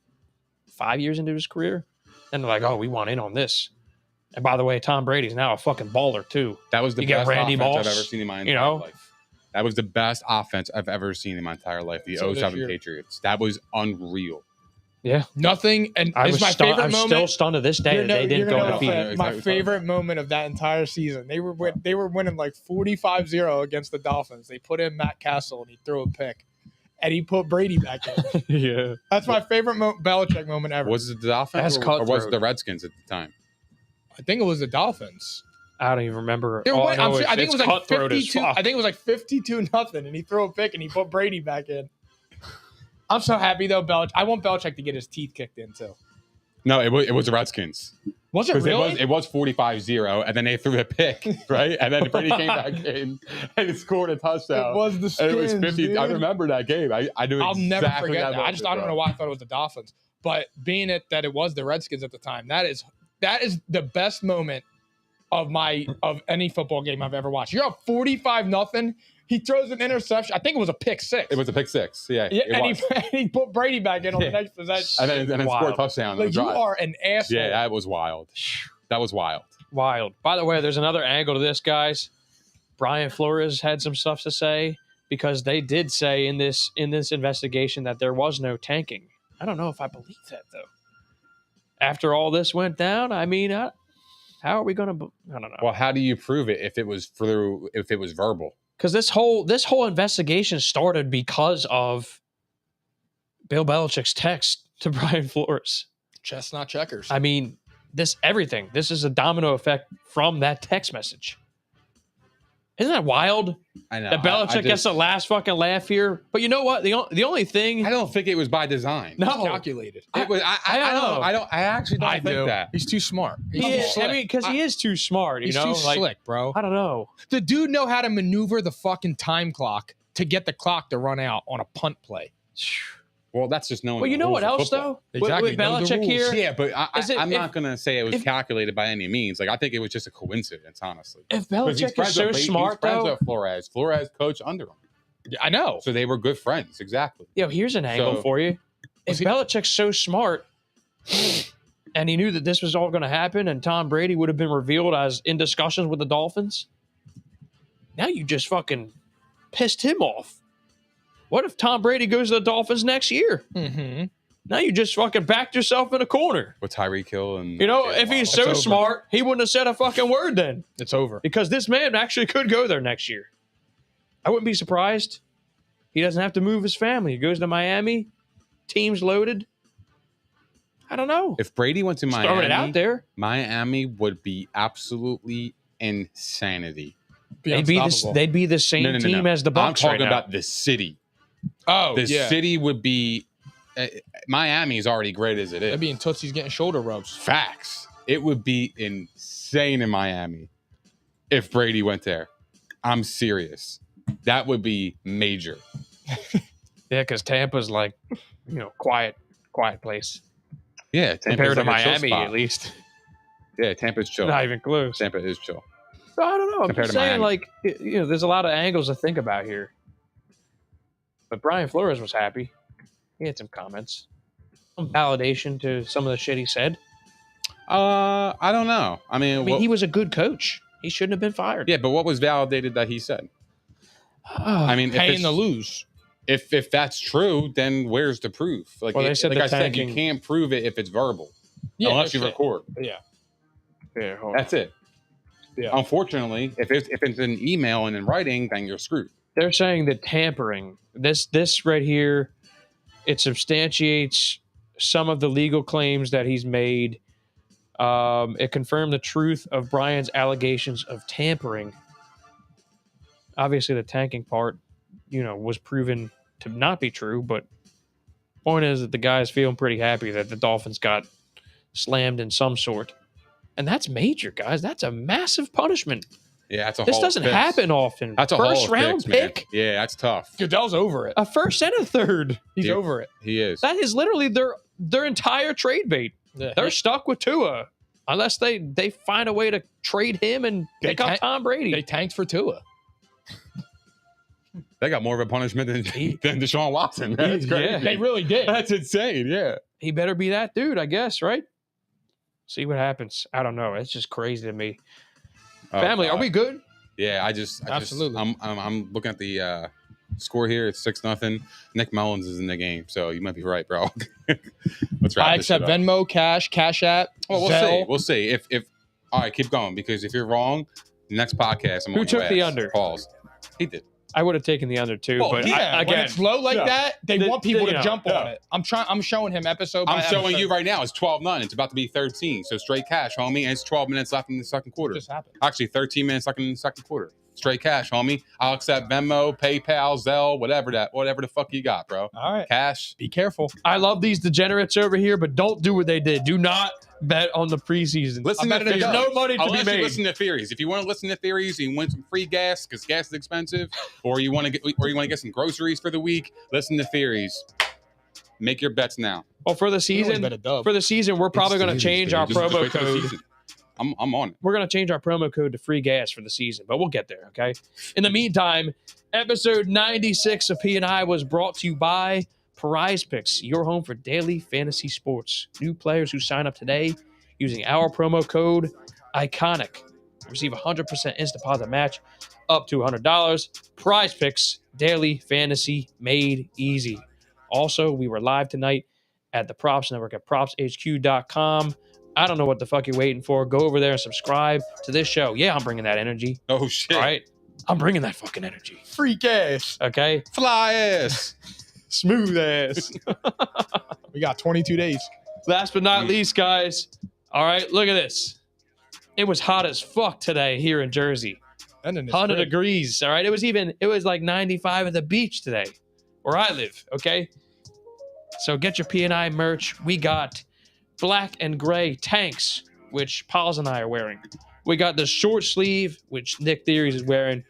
5 years into his career. And they're like, oh, we want in on this. And by the way, Tom Brady's now a fucking baller too. That was the best offense I've ever seen in my entire life. That was the best offense I've ever seen in my entire life. The 07 Patriots. That was unreal. Yeah, nothing. And it's my favorite moment. I'm still stunned to this day that they didn't go undefeated. My favorite moment of that entire season. They were winning like 45-0 against the Dolphins. They put in Matt Castle and he threw a pick, and he put Brady back in. Yeah, that's my favorite Belichick moment ever. Was it the Dolphins or was it the Redskins at the time? I think it was the Dolphins. I don't even remember. I think it was like 52. I think it was like 52-0, and he threw a pick and he put Brady back in. I'm so happy though, I want Belichick to get his teeth kicked in too. No, it was the Redskins. Was it really? It was 45-0, and then they threw a pick, right? And then Brady came back in and scored a touchdown. It was the Skins, it was 50. Dude. I remember that game. I'll never forget that. I don't know why I thought it was the Dolphins, but being that it was the Redskins at the time, that is the best moment of any football game I've ever watched. You're up 45-0. He throws an interception. I think it was a pick six. It was a pick six. Yeah. And he put Brady back in on the next possession. And then scored a touchdown. Like, you are an asshole. Yeah, that was wild. That was wild. Wild. By the way, there's another angle to this, guys. Brian Flores had some stuff to say because they did say in this investigation that there was no tanking. I don't know if I believe that, though. After all this went down, I mean, how are we going to? I don't know. Well, how do you prove it if it was verbal? Because this whole investigation started because of Bill Belichick's text to Brian Flores. Chestnut checkers. I mean, everything. This is a domino effect from that text message. Isn't that wild? I know. That Belichick gets the last fucking laugh here. But you know what? The only thing, I don't think it was by design. No, it's calculated. It was. I actually don't think that. He's too smart. Because he is too smart. He's too slick, bro. I don't know. The dude know how to maneuver the fucking time clock to get the clock to run out on a punt play. Well, that's just knowing. Well, you know what else though? Exactly. With Belichick here, yeah, but I'm not gonna say it was calculated by any means. Like, I think it was just a coincidence, honestly. If Belichick is so smart, he's friends though, with Flores coached under him. Yeah, I know. So they were good friends. Exactly. Yo, here's an angle So- for you. If Belichick's so smart and he knew that this was all going to happen and Tom Brady would have been revealed as in discussions with the Dolphins, now you just fucking pissed him off. What if Tom Brady goes to the Dolphins next year? Mm-hmm. Now you just fucking backed yourself in a corner. With Tyreek Hill and You know, Jalen if he's Waddle. so over. smart, he wouldn't have said a fucking word then. It's over. Because this man actually could go there next year. I wouldn't be surprised. He doesn't have to move his family. He goes to Miami. Team's loaded. I don't know. If Brady went to Throwing it out Miami, there. Miami would be absolutely insanity. They'd be the same team as the Bucs I'm right talking now. about the city. Oh, The yeah. city would be. Miami is already great as it is. They'd be in Tootsie's getting shoulder rubs. Facts. It would be insane in Miami if Brady went there. I'm serious. That would be major. Yeah, because Tampa's like, quiet place. Yeah, Tampa's Compared to like a chill Miami, spot. at least. Yeah, Tampa's chill. Not even close. Tampa is chill. So I don't know. I'm Compared just to saying, Miami. there's a lot of angles to think about here. But Brian Flores was happy. He had some comments. Some validation to some of the shit he said. I don't know. I mean, He was a good coach. He shouldn't have been fired. yeah, but what was validated that he said? I mean, if Paying it's- to lose. if that's true, then where's the proof? Like, Well, they said like the I said, you tanking- can't prove it if it's verbal, Yeah, unless no you shit. record. Yeah. Yeah, hold on. That's it. Yeah. Unfortunately, if it's in email and in writing, then you're screwed. They're saying that tampering, this right here, it substantiates some of the legal claims that he's made. It confirmed the truth of Brian's allegations of tampering. Obviously, the tanking part, was proven to not be true. But point is that the guy's feeling pretty happy that the Dolphins got slammed in some sort, and that's major, guys. That's a massive punishment. Yeah, that's a This Hall of doesn't Picks. happen often. That's a first Hall of round Picks, man. pick, Yeah, that's tough. Goodell's over it. a first and a third. He's Yeah. over it. He is. That is literally their entire trade bait. Yeah. They're stuck with Tua unless they find a way to trade him and They pick up can't- Tom Brady. They tanked for Tua. They got more of a punishment than Deshaun Watson. That's crazy. Yeah. They really did. That's insane. Yeah. He better be that dude, I guess, right? See what happens. I don't know. It's just crazy to me. Oh, Family, are God. we good? Yeah, Absolutely. I'm looking at the score here. It's 6-0. Nick Mullins is in the game, so you might be right, bro. Let's wrap I this shit accept up. Venmo, Cash App. Well, we'll Zelle. see. We'll see. If all right, keep going, because if you're wrong, the next podcast, I'm Who on took your the ass. under? Pause. He did. I would have taken the under too, Well, but yeah, when again, it's low like yeah. that, they The- want people you to know, jump yeah. on it. I'm showing him episode by I'm showing episode. you right now. It's 12-9. It's about to be 13. So straight cash, homie. And it's 12 minutes left in the second quarter. Just happened. Actually, 13 minutes left in the second quarter. Straight cash, homie. I'll accept Venmo, PayPal, Zelle, whatever the fuck you got, bro. All right. Cash. Be careful. I love these degenerates over here, but don't do what they did. Do not bet on the preseason. Listen I to bet it theories. does. no money to be Unless you made. listen to theories. If you want to listen to theories and you want some free gas because gas is expensive, or you want to get some groceries for the week, listen to theories. Make your bets now. Well, for the You always season, bet a dub. we're probably It's going to theories, change dude. our Just promo wait for the code. season. I'm on it. We're going to change our promo code to free gas for the season, but we'll get there, okay? In the meantime, episode 96 of P&I was brought to you by Prize Picks, your home for daily fantasy sports. New players who sign up today using our promo code ICONIC receive 100% instant deposit match up to $100. Prize Picks, daily fantasy made easy. Also, we were live tonight at the Props Network at propshq.com. I don't know what the fuck you're waiting for. Go over there and subscribe to this show. Yeah, I'm bringing that energy. Oh shit. All right. I'm bringing that fucking energy. Free cash. Okay. Fly ass. Smooth ass. We got 22 days. Last but not least, guys. All right, look at this. It was hot as fuck today here in Jersey. And then 100 degrees. All right. It was like 95 at the beach today where I live. Okay. So get your P&I merch. We got black and gray tanks, which Pauls and I are wearing. We got the short sleeve, which Nick Theories is wearing.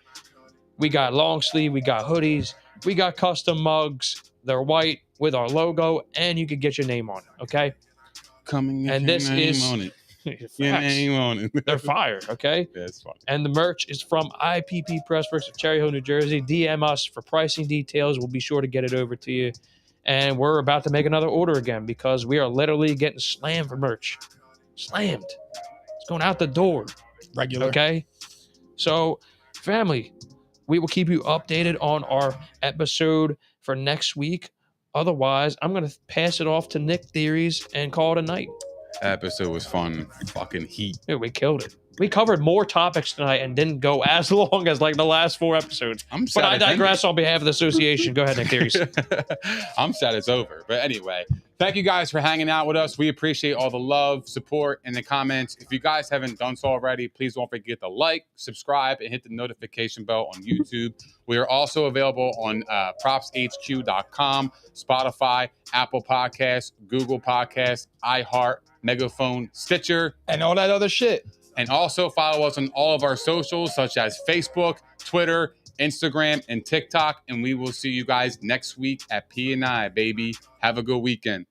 We got long sleeve. We got hoodies. We got custom mugs. They're white with our logo, and you can get your name on it. Okay. Coming And in this your name is- on it. You won't. They're fire, okay? Yeah, it's funny. And the merch is from IPP Pressworks of Cherry Hill, New Jersey. DM us for pricing details. We'll be sure to get it over to you. And we're about to make another order again because we are literally getting slammed for merch. Slammed. It's going out the door. Regular. Okay? So, family, we will keep you updated on our episode for next week. Otherwise, I'm going to pass it off to Nick Theories and call it a night. Episode was fun. Fucking heat. Dude, we killed it. We covered more topics tonight and didn't go as long as like the last 4 episodes. But I digress on behalf of the association. Go ahead, Nick Theories. I'm sad it's over. But anyway, thank you guys for hanging out with us. We appreciate all the love, support, and the comments. If you guys haven't done so already, please don't forget to like, subscribe, and hit the notification bell on YouTube. We are also available on propshq.com, Spotify, Apple Podcasts, Google Podcasts, iHeart, Megaphone, Stitcher, And all that other shit. and also follow us on all of our socials such as Facebook, Twitter, Instagram, and TikTok. And we will see you guys next week at P&I, baby. Have a good weekend.